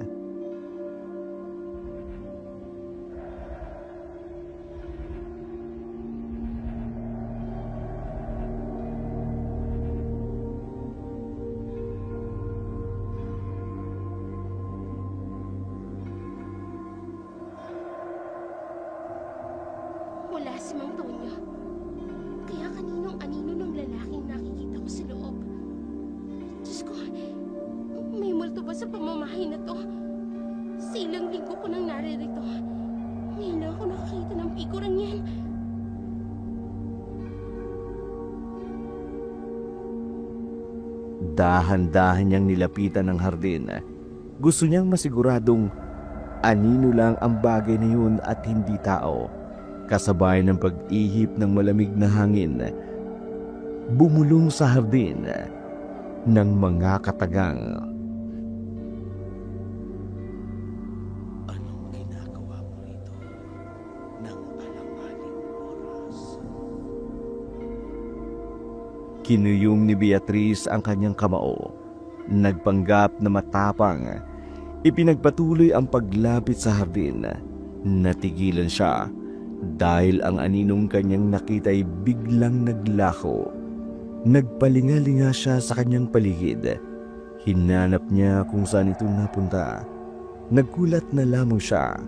sa pamamahay na to. Sa ilang linggo ko nang naririto. Ngayon na ako nakakita ng figurang yan. Dahan-dahan niyang nilapitan ng hardin. Gusto niyang masiguradong anino lang ang bagay na yun at hindi tao. Kasabay ng pag-ihip ng malamig na hangin, bumulong sa hardin ng mga katagang. Anong ginagawa mo rito ng alanganing oras? Kinuyong ni Beatriz ang kanyang kamao. Nagpanggap na matapang. Ipinagpatuloy ang paglapit sa hardin. Natigilan siya dahil ang aninong kanyang nakita ay biglang naglaho. Nagpalinga-linga siya sa kanyang paligid. Hinanap niya kung saan ito napunta. Nagkulat na lamang siya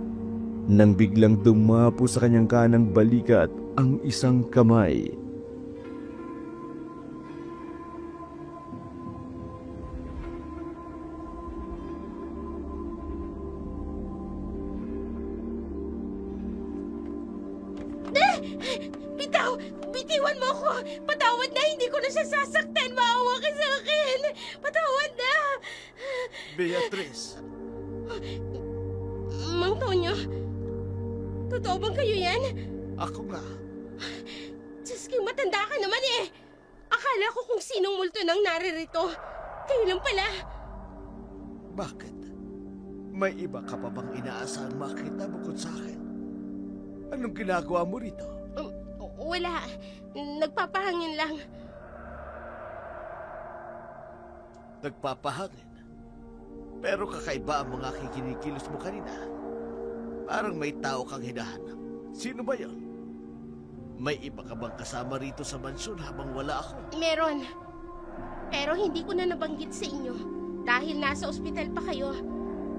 nang biglang dumapo sa kanyang kanang balikat ang isang kamay. Bitaw! Bitiwan mo ako! Patawad na! Hindi ko na siya sasaktan! Maawa ka sa akin! Patawad na! Beatriz, Mang Tonyo, totoo bang kayo yan? ako nga. Diyos ko, matanda ka naman eh! Akala ko kung sinong multo nang naririto. Kayo lang pala. Bakit? May iba ka pa bang inaasahang makita bukod sa akin? Anong ginagawa mo rito? Wala. Nagpapahangin lang. Nagpapahangin. Pero kakaiba ang mga kikinikilos mo kanina. Parang may tao kang hinahanap. Sino ba yon? May iba ka bang kasama rito sa mansyon habang wala ako? Meron. Pero hindi ko na nabanggit sa inyo. Dahil nasa ospital pa kayo.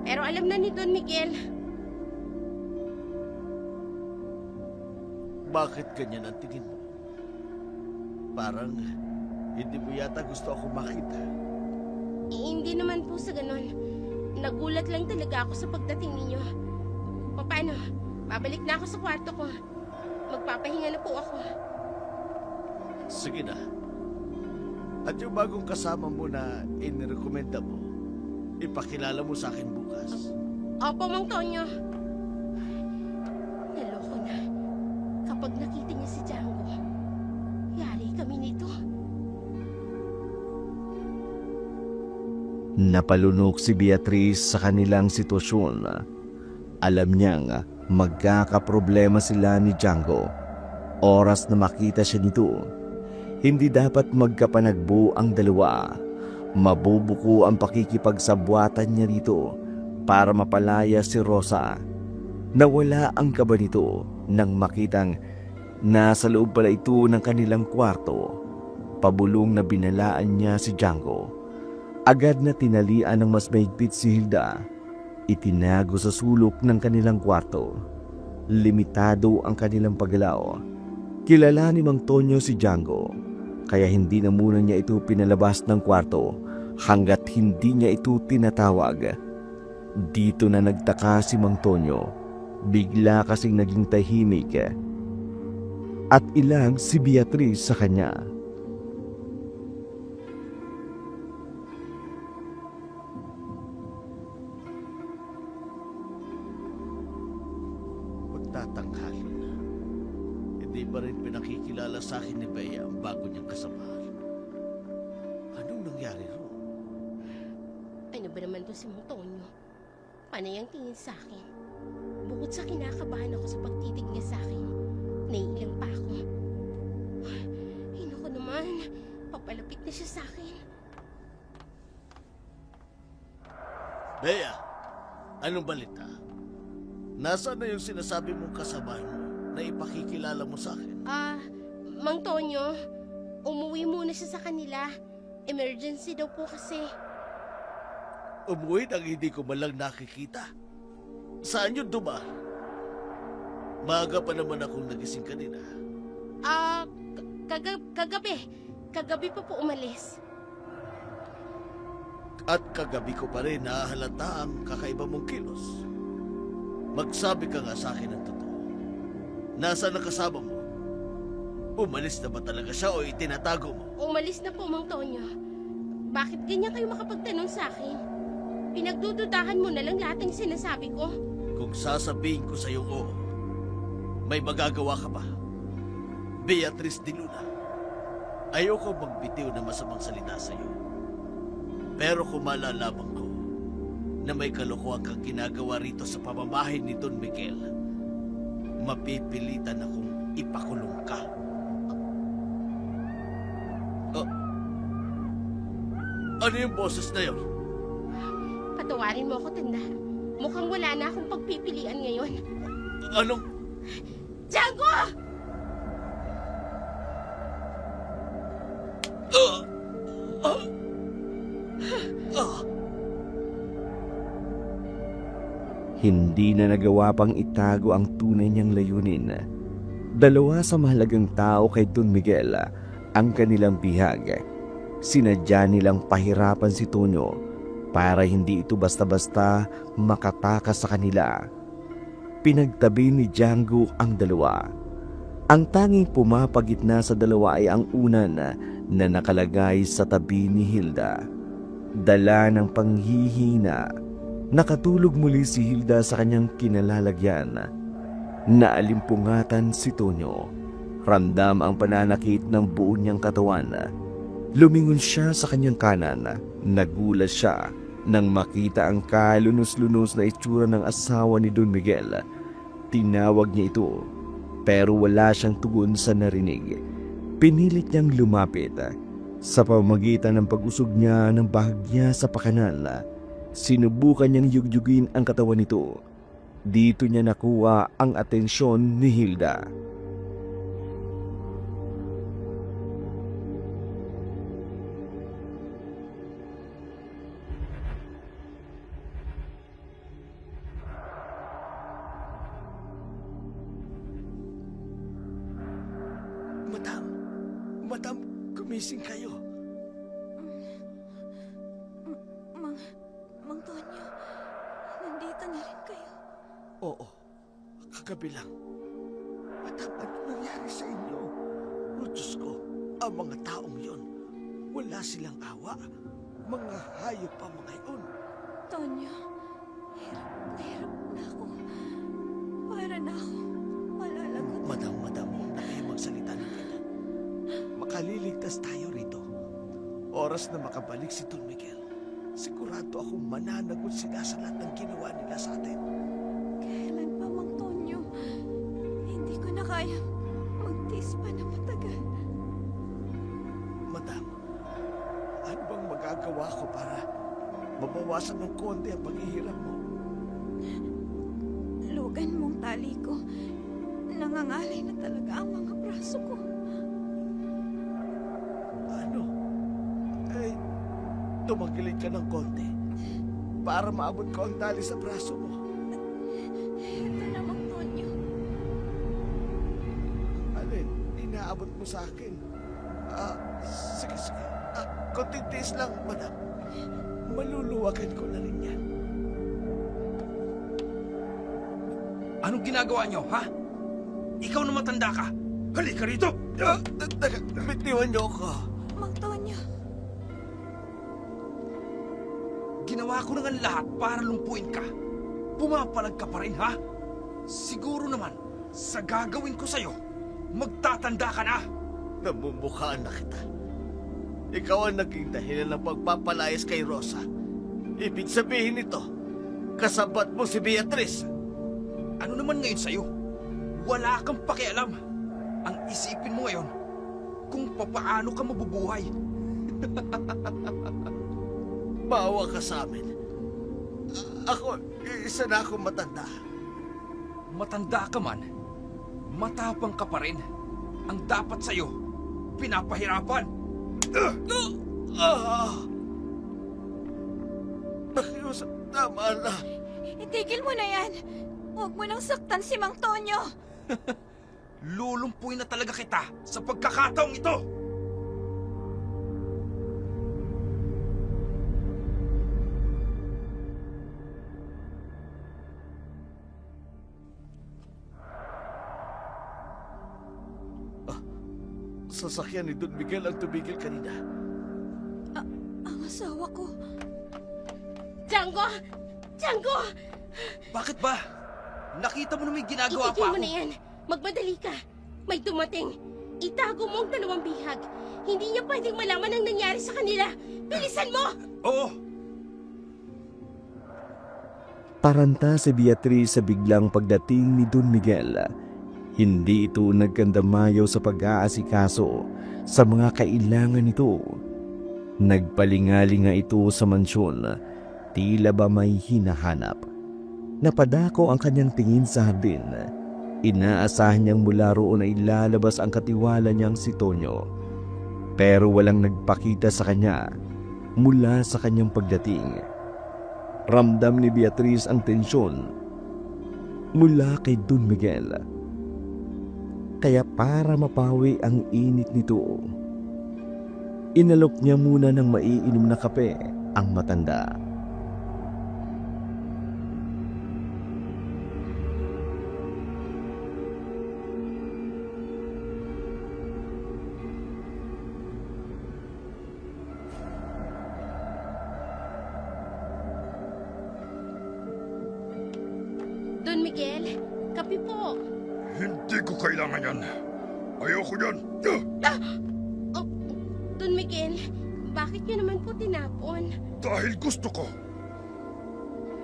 Pero alam na ni Don Miguel. Bakit ganyan ang tingin mo? Parang hindi mo yata gusto ako makita. Hindi naman po sa ganon. Nagulat lang talaga ako sa pagdating ninyo. Paano? Babalik na ako sa kwarto ko. Magpapahinga na po ako. Sige na. At yung bagong kasama mo na inirekomenda mo, ipakilala mo sa akin bukas. Opo, Mang Tonyo. Naloko na. Kapag nakita niya si Django, yari kami nito. Napalunok si Beatriz sa kanilang sitwasyon. Alam niyang magkakaproblema sila ni Django. Oras na makita siya nito, hindi dapat magkapanagbo ang dalawa. Mabubuko ang pakikipagsabwatan niya rito para mapalaya si Rosa. Nawala ang kaba nito nang makitang nasa loob pala ito ng kanilang kwarto. Pabulong na binalaan niya si Django. Agad na tinalian ng mas mahigpit si Hilda. Itinago sa sulok ng kanilang kwarto. Limitado ang kanilang paggalaw. Kilala ni Mang Tonyo si Django, kaya hindi na muna niya ito pinalabas ng kwarto hanggat hindi niya ito tinatawag. Dito na nagtaka si Mang Tonyo. Bigla kasing naging tahimik at ilang si Beatriz sa kanya. Magtatanghal na. Hindi pa rin pinakikilala sa akin ni Bea ang bago niyang kasamahan. Anong nangyari ro? Ano ba naman to si Mang Tonyo? Panay ang tingin sa akin. Bukod sa kinakabahan ako sa pagtitig niya sa akin, naiilang pa ako. Ko naman, papalapit na siya sa akin. Bea, anong balita? Nasaan na yung sinasabi mong kasamahan mo na ipakikilala mo sa akin? Mang Tonyo, umuwi muna siya sa kanila. Emergency daw po kasi. Umuwi nang hindi ko malang nakikita. Saan yun dumaan? Maaga pa naman akong nagising kanina. Kagabi. Kagabi pa po umalis. At kagabi ko pa rin nahahalata ang kakaiba mong kilos. Magsabi ka nga sa akin ng totoo. Nasaan ang kasama mo? Umalis na ba talaga siya o itinatago mo? Umalis na po, Mang Tonyo. Bakit ganyan kayo makapagtanong sa akin? Pinagdududahan mo na lang lahat ng sinasabi ko. Kung sasabihin ko sa iyo oo, may magagawa ka ba? Beatriz de Luna, ayoko magbitiw na masamang salita sa iyo. Pero kung malalaman ko na may kalokohan kang ginagawa rito sa pamamahay ni Don Miguel, mapipilitan akong ipakulong ka. Ano yung boses na yun? Patawarin mo ako, tanda. Mukhang wala na akong pagpipilian ngayon. Anong... Django! Hindi na nagawa pang itago ang tunay niyang layunin. Dalawa sa mahalagang tao kay Don Miguel ang kanilang bihag. Sinadya nilang pahirapan si Tonyo para hindi ito basta-basta makatakas sa kanila. Pinagtabi ni Django ang dalawa. Ang tanging pumapagitna sa dalawa ay ang unan na nakalagay sa tabi ni Hilda. Dala ng panghihina, nakatulog muli si Hilda sa kanyang kinalalagyan. Naalimpungatan si Tonyo. Ramdam ang pananakit ng buo niyang katawan. Lumingon siya sa kanyang kanan. Nagulat siya nang makita ang kalunos-lunos na itsura ng asawa ni Don Miguel. Tinawag niya ito, pero wala siyang tugon sa narinig. Pinilit niyang lumapit. Sa pamamagitan ng pag-usog niya ng bahagya sa pakanan, sinubukan niyang yugyugin ang katawan nito. Dito niya nakuha ang atensyon ni Hilda. Madam, gumising kayo. Mang Tonyo, nandito na rin kayo. Oo, kagabi lang. Madam, ano nangyari sa inyo? Oh, Diyos ko, ang mga taong yon, wala silang awa. Mga hayop pa mga yun. Tonyo, hirap na ako. Para na ako malalagot. Madam, huwag na kayo magsalita ng ganyan. Makaliligtas tayo rito. Oras na makabalik si Don Miguel. Sigurado akong mananagot sila sa lahat ng ginawa nila sa atin. Kailan pa, Mang Tonyo? Hindi ko na kaya magtiis pa na matagal. Madam, ano bang magagawa ko para mabawasan ng konti ang paghihirap mo? Lugan mong tali ko. Nangangalay na talaga ang mga braso ko. Ano? Eh, tumagilid ka ng konti para maabot ko ang tali sa braso mo. Ito na, Mang Tonyo. Alin, inaabot mo sa akin. Sige. Konting tiis lang, madam. Maluluwagan ko na rin yan. Anong ginagawa niyo, ha? Ikaw na matanda ka. Halika rito! Bitiwan niyo ako. Mang Tonyo. Ginawa ko na nga lahat para lumpuin ka. Pumapalag ka pa rin, ha? Siguro naman, sa gagawin ko sa'yo, magtatanda ka na. Namumukhaan na kita. Ikaw ang naging dahilan ng pagpapalayas kay Rosa. Ibig sabihin nito, kasabat mo si Beatriz. Ano naman ngayon sa'yo? Wala kang pakialam. Ang isipin mo ngayon, kung papaano ka mabubuhay. Bawa ka sa amin. Ako, isa na akong matanda. Matanda ka man, matapang ka pa rin. Ang dapat sa'yo, pinapahirapan. Nakiusap, tama na. Itigil mo na yan. Huwag mo nang saktan si Mang Tonyo. Lulumpuin na talaga kita sa pagkakataong ito. sasakyan ni Don Miguel ang tumigil kanina. Ang asawa ko. Django! Django! Bakit ba? Nakita mo na may ginagawa Itigil pa mo ako. na yan. Magmadali ka. May dumating. Itago mo ang 2 bihag. Hindi niya pwedeng malaman ang nangyari sa kanila. Bilisan mo! Oo, Taranta si Beatriz sa biglang pagdating ni Don Miguel. Hindi ito nagkandamayaw sa pag-aasikaso sa mga kailangan nito. Nagpalingali nga ito sa mansyon, tila ba may hinahanap. Napadako ang kanyang tingin sa hardin. Inaasahan niyang mula roon ay lalabas ang katiwala niyang si Tonyo. Pero walang nagpakita sa kanya mula sa kanyang pagdating. Ramdam ni Beatriz ang tensyon mula kay Don Miguel. Kaya para mapawi ang init nito, inalok niya muna ng maiinom na kape ang matanda. Don Miguel, kape po. Hindi ko kailangan yan. Ayoko yan. Oh, Don Miguel, bakit niyo naman po tinapon? Dahil gusto ko.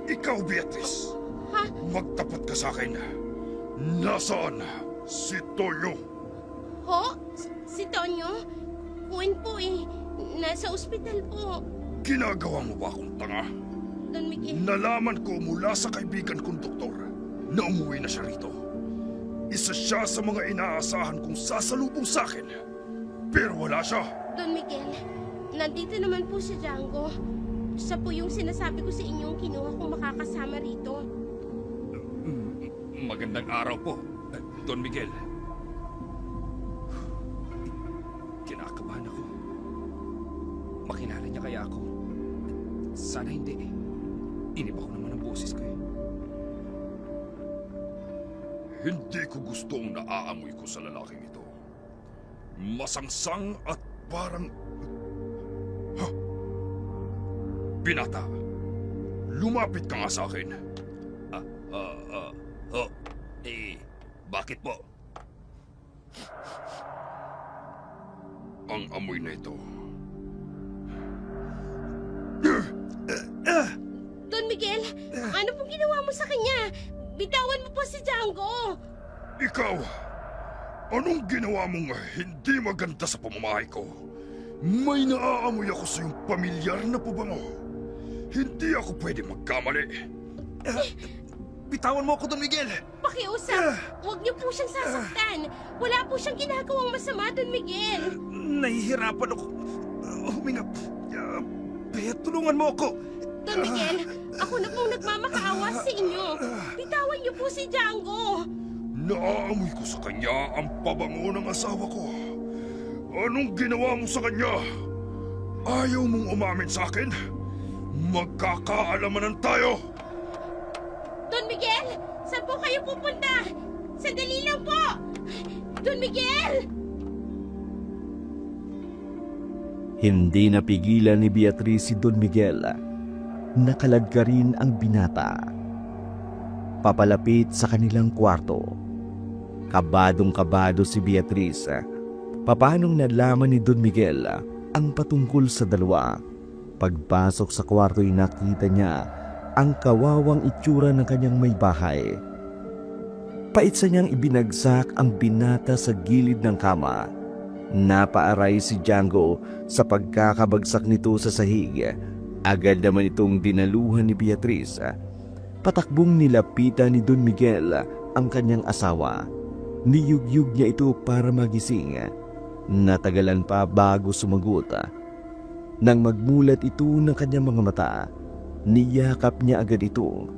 Ikaw, Beatriz. Ha? Magtapat ka sa akin. Nasaan si Toyo? Ho? Si Tonyo? Kuwan po eh. Nasa ospital po. Ginagawa mo ba akong tanga? Don Miguel. Nalaman ko mula sa kaibigan kong doktor na umuwi na siya rito. Isa siya sa mga inaasahan kong sasalubong sa akin. Pero wala siya. Don Miguel, nandito naman po si Django. Siya po yung sinasabi ko sa inyong kinuha kong makakasama rito. Magandang araw po, Don Miguel. Kinakabahan ako. Makilala niya kaya ako? Sana hindi eh. Iniba ko naman ang boses ko eh. Hindi ko gustong naaamoy ko sa lalaking ito. Masangsang at parang... Binata, lumapit ka nga sa akin. Bakit po? Ang amoy na ito. Don Miguel, ano pong ginawa mo sa kanya? Bitawan mo po si Django. Ikaw, anong ginawa mong hindi maganda sa pamamahay ko? May naaamoy ako sa iyong pamilyar na pabango. Hindi ako pwede magkamali. bitawan mo ako, Don Miguel. Pakiusap, huwag niyo po siyang sasaktan. Wala po siyang ginagawang masama, Don Miguel. Nahihirapan ako. Huminga. Bea, tulungan mo ako. Don Miguel, ako na pong nagmamakaawa sa inyo. Bitawan niyo po si Django. Naaamoy ko sa kanya ang pabango ng asawa ko. Anong ginawa mo sa kanya? Ayaw mong umamin sa akin? Magkakaalamanan tayo! Don Miguel, saan po kayo pupunta? Sandali lang po! Don Miguel! Hindi napigilan ni Beatriz si Don Miguel. Nakaladka rin ang binata. Papalapit sa kanilang kwarto. Kabadong-kabado si Beatriz. Papanong nalaman ni Don Miguel ang patungkol sa dalawa. Pagpasok sa kwarto ay nakita niya ang kawawang itsura ng kanyang may bahay. Paitsa niyang ibinagsak ang binata sa gilid ng kama. Napaaray si Django sa pagkakabagsak nito sa sahig. Agad naman itong dinaluhan ni Beatriz. Patakbong nilapitan ni Don Miguel ang kanyang asawa. Niyugyug niya ito para magising. Natagalan pa bago sumagot. Nang magmulat ito ng kanyang mga mata, niyakap niya agad ito.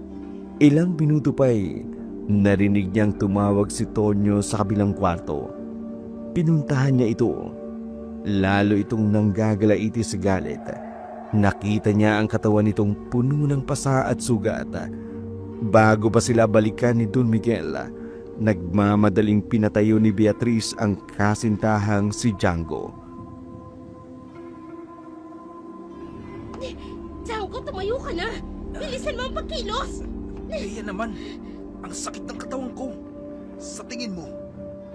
Ilang minuto pa'y narinig niyang tumawag si Tonyo sa kabilang kwarto. Pinuntahan niya ito. Lalo itong nanggagalaiti sa galit. Nakita niya ang katawan nitong puno ng pasa at sugat. Bago pa sila balikan ni Don Miguel, Nagmamadaling pinatayo ni Beatriz ang kasintahang si Django. Django, tumayo ka na! Bilisan mo ang pagkilos! Bea naman, ang sakit ng katawan ko. Sa tingin mo,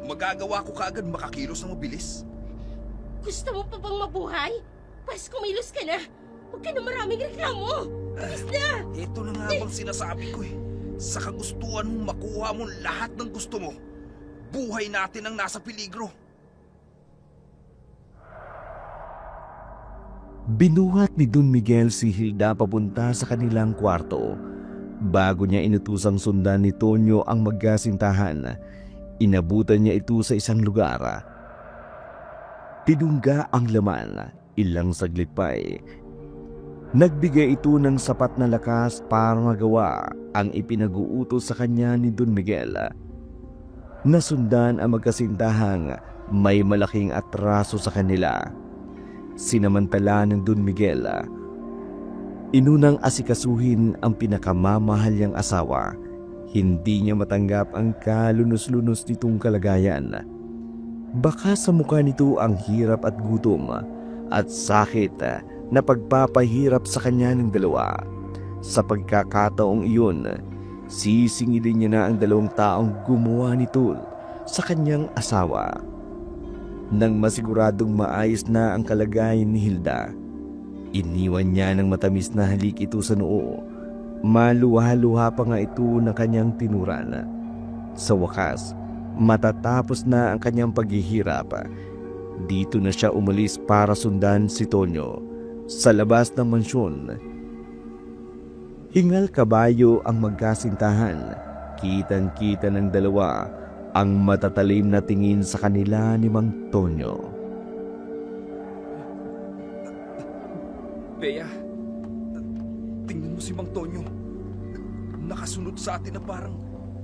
magagawa ko kaagad makakilos na mabilis? Gusto mo pa bang mabuhay? Pas kumilos ka na! Huwag ka na maraming reklamo! Bilis na! Ito na nga bang sinasabi ko eh. Sa kagustuhan mong makuha mo lahat ng gusto mo, buhay natin ang nasa peligro. Binuhat ni Don Miguel si Hilda papunta sa kanilang kwarto. Bago niya inutusang sundan ni Tonyo ang magkasintahan, inabutan niya ito sa isang lugar. Tinungga ang laman, ilang saglit pa nagbigay ito ng sapat na lakas para magawa ang ipinag-uutos sa kanya ni Don Miguel. Nasundan ang magkasintahang may malaking atraso sa kanila. Sinamantala ng Don Miguel, inunang asikasuhin ang pinakamamahal niyang asawa. Hindi niya matanggap ang kalunos-lunos nitong kalagayan. Baka sa mukha nito ang hirap at gutom at sakit na pagpapahirap sa kanya ng dalawa. Sa pagkakataong iyon, sisingilin niya na ang dalawang taong gumawa nito sa kanyang asawa. Nang masiguradong maayos na ang kalagayan ni Hilda, iniwan niya ng matamis na halik ito sa noo. Maluha-luha pa nga ito ng kanyang tinuran. Sa wakas, matatapos na ang kanyang paghihirap. Dito na siya umalis para sundan si Tonyo sa labas ng mansyon. Hingal kabayo ang magkasintahan. Kitang-kita ng dalawa ang matatalim na tingin sa kanila ni Mang Tonyo. Bea, tingnan mo si Mang Tonyo. Nakasunod sa atin na parang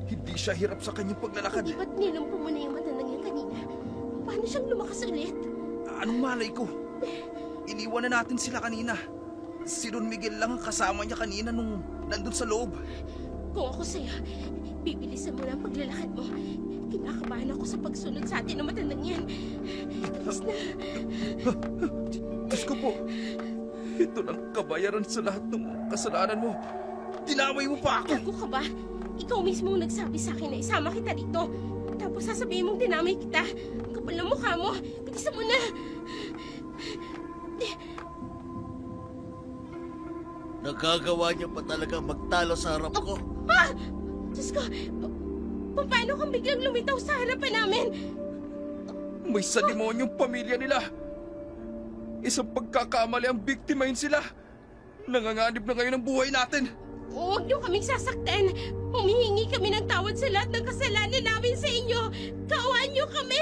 hindi siya hirap sa kanyang paglalakad. Hindi ba't nilampo mo na yung matandang yan kanina? Paano siyang lumakas ulit? Anong malay ko? Iniwan na natin sila kanina. Si Don Miguel lang ang kasama niya kanina nung nandun sa loob. Kung ako sa'yo, bibilisan mo na ang paglalakad mo. Kinakabahan ako sa pagsunod sa atin ng matandang yan. Bilis na. Diyos ko po, ito ng kabayaran sa lahat ng kasalanan mo. Dinamay mo pa ako! Gago ka ba? Ikaw mismo ang nagsabi sa akin na isama kita dito. Tapos sasabihin mong dinamay kita. Ang kapal ng mukha mo. Bilisan mo na. Nagagawa niya pa talaga magtalo sa harap ko. Ah! Diyos ko, paano kang biglang lumitaw sa harapan namin? May salimonyong pamilya nila. Isang pagkakamali ang biktimahin sila. Nanganganib na ngayon ang buhay natin. Huwag niyo kaming sasaktan. Humihingi kami ng tawad sa lahat ng kasalanan namin sa inyo. Kaawaan niyo kami.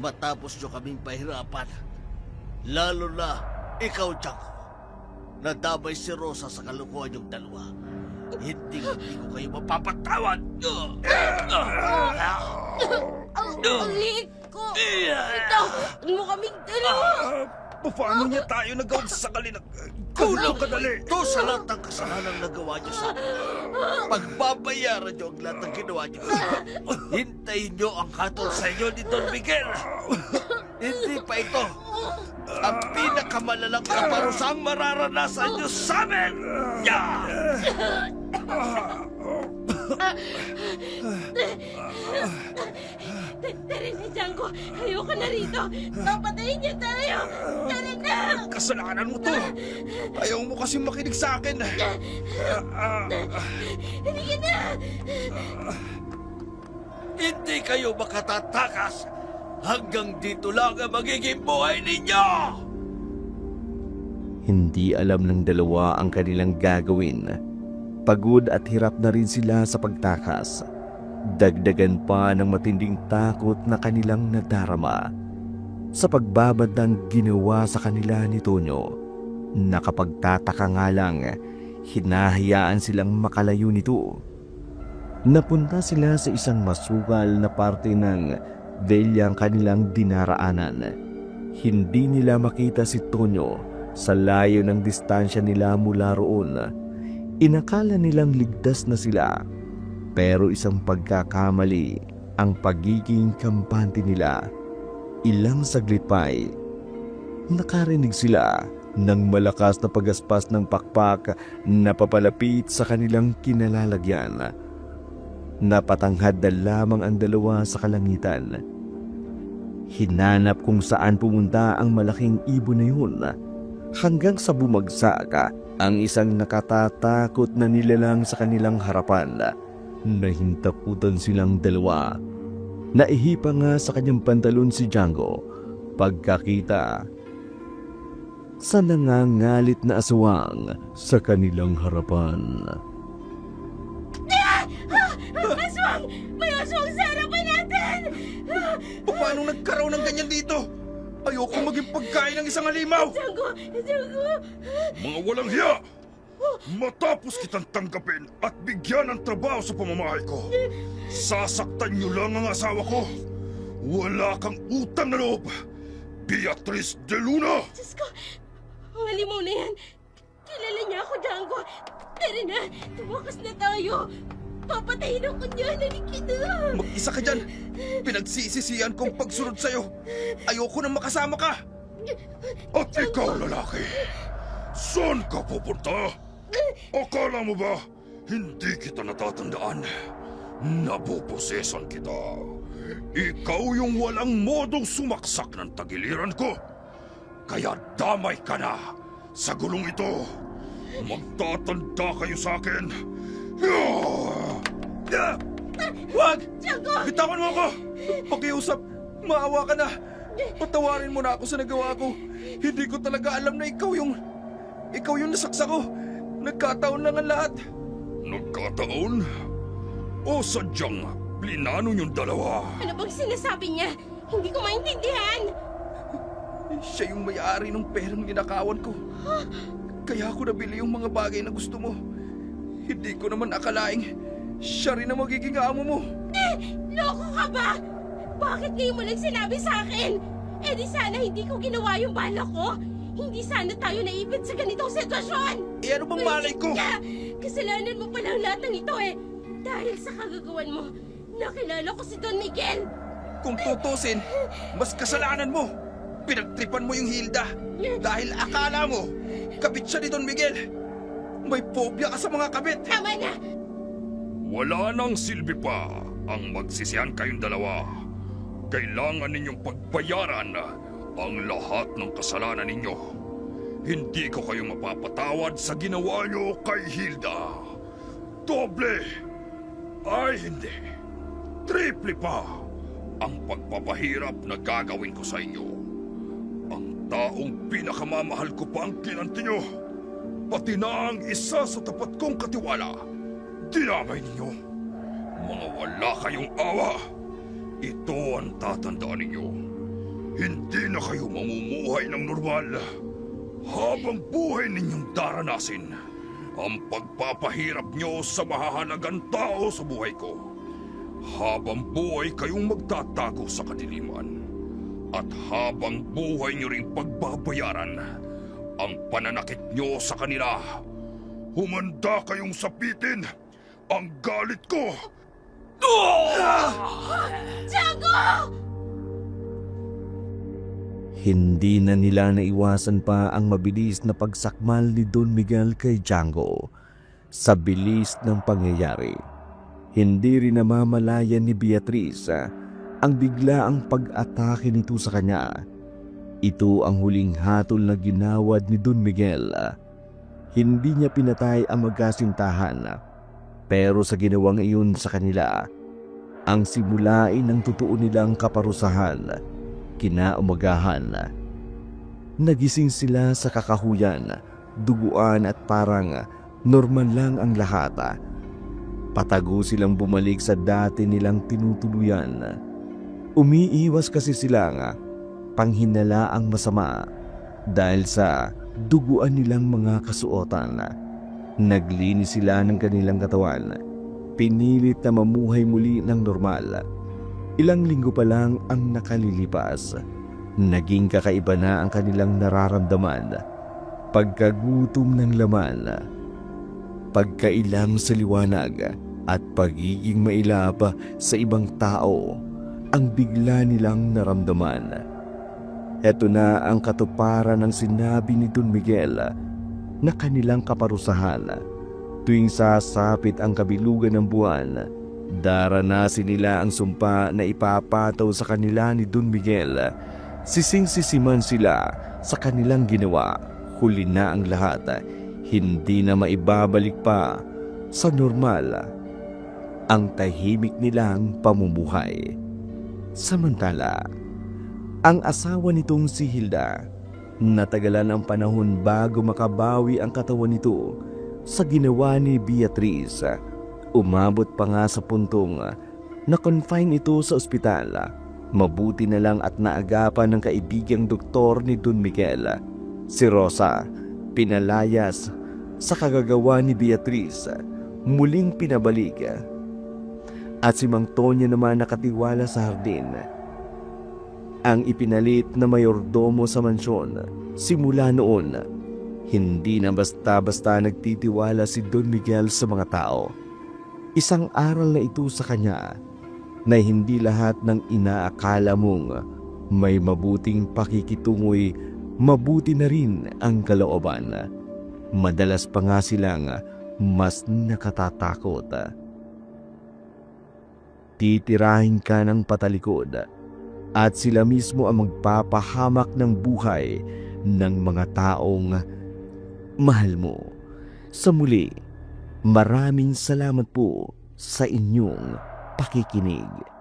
Matapos niyo kaming pahirapan. Lalo na ikaw, Django. Nadamay si Rosa sa kalukuhan yung dalawa. Hindi ko kayo mapapatawad. Ang liit ko. Ito, mo kaming dalawa. Paano niya tayo nagawag sa kalina? Kulang ka dali! Ito sa lahat ng kasalanan na gawa niyo sa akin. Pagbabayaran niyo ang lahat ng ginawa niyo. Hintayin niyo ang katol sa inyo ni Don Miguel. Hindi pa ito ang pinakamalalang kaparusang mararanasan niyo sa amin! Tara na, Django. Ayoko na rito. Papatayin niyo tayo. Tara na. Kasalanan mo to! Ayaw mo kasi makinig sa akin! Halika na. Hindi kayo makatatakas hanggang dito lang ang magiging buhay ninyo! Hindi alam ng dalawa ang kanilang gagawin. Pagod at hirap na rin sila sa pagtakas. Dagdagan pa ng matinding takot na kanilang nadarama sa pagbabandang ginawa sa kanila ni Tonyo. Nakapagtataka nga lang, hinahayaan silang makalayo nito. Napunta sila sa isang masukal na parte ng velyang kanilang dinaraanan. Hindi nila makita si Tonyo sa layo ng distansya nila mula roon. Inakala nilang ligtas na sila. Pero isang pagkakamali ang pagiging kampante nila. Ilang saglit pa'y nakarinig sila ng malakas na pagaspas ng pakpak na papalapit sa kanilang kinalalagyan. Napatanghad na lamang ang dalawa sa kalangitan. Hinanap kung saan pumunta ang malaking ibon na yun hanggang sa bumagsak ang isang nakatatakot na nilalang sa kanilang harapan. Nahintakutan silang dalawa. Naihipa nga sa kanyang pantalon si Django pagkakita sa nangangalit na aswang sa kanilang harapan. Aswang! May aswang sa harapan natin! Paano nagkaroon ng ganyan dito? Ayoko maging pagkain ng isang halimaw! Django! Django! Mga walang hiya! Matapos kitang tanggapin at bigyan ng trabaho sa pamamahay ko, sasaktan niyo lang ang asawa ko. Wala kang utang na loob, Beatriz de Luna! Diyos ko! Ang halimaw na yan! Kilala niya ako, Django! Tara na! Tumakas na tayo! Papatayin ako niya! Nalikid na! Mag-isa ka dyan! Pinagsisisihan kong pagsunod sa'yo! Ayoko nang makasama ka! At ikaw, lalaki! Saan ka pupunta? Akala mo ba hindi kita natatandaan? Napupusesan kita. Ikaw yung walang modong sumaksak ng tagiliran ko. Kaya damay ka na sa gulong ito. Magtatanda kayo sa akin. Wag! Django! Bitawan mo ako! Pakiusap, maawa ka na. Patawarin mo na ako sa nagawa ko. Hindi ko talaga alam na ikaw yung nasaksak ko. Nagkataon lang ang lahat. Nagkataon? O sadyang plinano yung dalawa? Ano bang sinasabi niya? Hindi ko maintindihan! Siya yung may-ari ng perang ninakawan ko. Kaya ako nabili yung mga bagay na gusto mo. Hindi ko naman akalaing siya rin ang magiging amo mo. Loko ka ba? Bakit ngayon mo lang sinabi sa akin? Eh di sana hindi ko ginawa yung bala ko. Hindi sana tayo naipit sa ganitong sitwasyon. Eh ano bang malay ko? Kasalanan mo palang lahat ng ito eh. Dahil sa kagagawan mo, nakilala ko si Don Miguel. Kung tutusin, mas kasalanan mo. Pinagtripan mo yung Hilda. Dahil akala mo, kabit siya ni Don Miguel. May phobia ka sa mga kabit. Tama na! Wala nang silbi pa ang magsisihan kayong dalawa. Kailangan ninyong pagbayaran ang lahat ng kasalanan ninyo. Hindi ko kayo mapapatawad sa ginawa nyo kay Hilda. Doble! Ay hindi. Triple pa ang pagpapahirap na gagawin ko sa inyo. Ang taong pinakamamahal ko pa ang kinanti nyo. Pati na ang isa sa tapat kong katiwala. Dinamay ninyo. Mga wala kayong awa. Ito ang tatandaan ninyo. Hindi na kayo mamumuhay ng normal. Habang buhay ninyong daranasin ang pagpapahirap nyo sa mahahalagang tao sa buhay ko. Habang buhay kayong magtatago sa kadiliman. At habang buhay nyo ring pagbabayaran ang pananakit nyo sa kanila. Humanda kayong sapitin ang galit ko. Django! Hindi na nila naiwasan pa ang mabilis na pagsakmal ni Don Miguel kay Django. Sa bilis ng pangyayari, hindi rin namamalayan ni Beatriz ang biglaang pag-atake nito sa kanya. Ito ang huling hatol na ginawad ni Don Miguel. Hindi niya pinatay ang magkasintahan, pero sa ginawang iyon sa kanila, ang simulain ng totoo nilang kaparusahan. Kinaumagahan, nagising sila sa kakahuyan, duguan at parang normal lang ang lahat. Patago silang bumalik sa dati nilang tinutuluyan. Umiiwas kasi silang panghinalaang masama dahil sa duguan nilang mga kasuotan. Naglinis sila ng kanilang katawan. Pinilit na mamuhay muli ng normal. Ilang linggo pa lang ang nakalilipas. Naging kakaiba na ang kanilang nararamdaman. Pagkagutom ng laman. Pagkailang sa liwanag at pagiging mailap sa ibang tao ang bigla nilang naramdaman. Heto na ang katuparan ng sinabi ni Don Miguel na kanilang kaparusahan. Tuwing sasapit ang kabilugan ng buwan, daranasin nila ang sumpa na ipapataw sa kanila ni Don Miguel. Sising-sisiman sila sa kanilang ginawa. Huli na ang lahat, hindi na maibabalik pa sa normal ang tahimik nilang pamumuhay. Samantala, ang asawa nitong si Hilda, natagalan ang panahon bago makabawi ang katawan nito sa ginawa ni Beatriz. Umabot pa nga sa puntong na-confine ito sa ospital. Mabuti na lang at naagapan ng kaibigang doktor ni Don Miguel. Si Rosa, pinalayas sa kagagawa ni Beatriz, muling pinabalik. At si Mang Tonyo naman nakatiwala sa hardin. Ang ipinalit na mayordomo sa mansyon. Simula noon, hindi na basta-basta nagtitiwala si Don Miguel sa mga tao. Isang aral na ito sa kanya na hindi lahat ng inaakala mong may mabuting pakikitungoy, mabuti na rin ang kalooban. Madalas pa nga silang mas nakatatakot. Titirahin ka ng patalikod at sila mismo ang magpapahamak ng buhay ng mga taong mahal mo. Sa muli, maraming salamat po sa inyong pakikinig.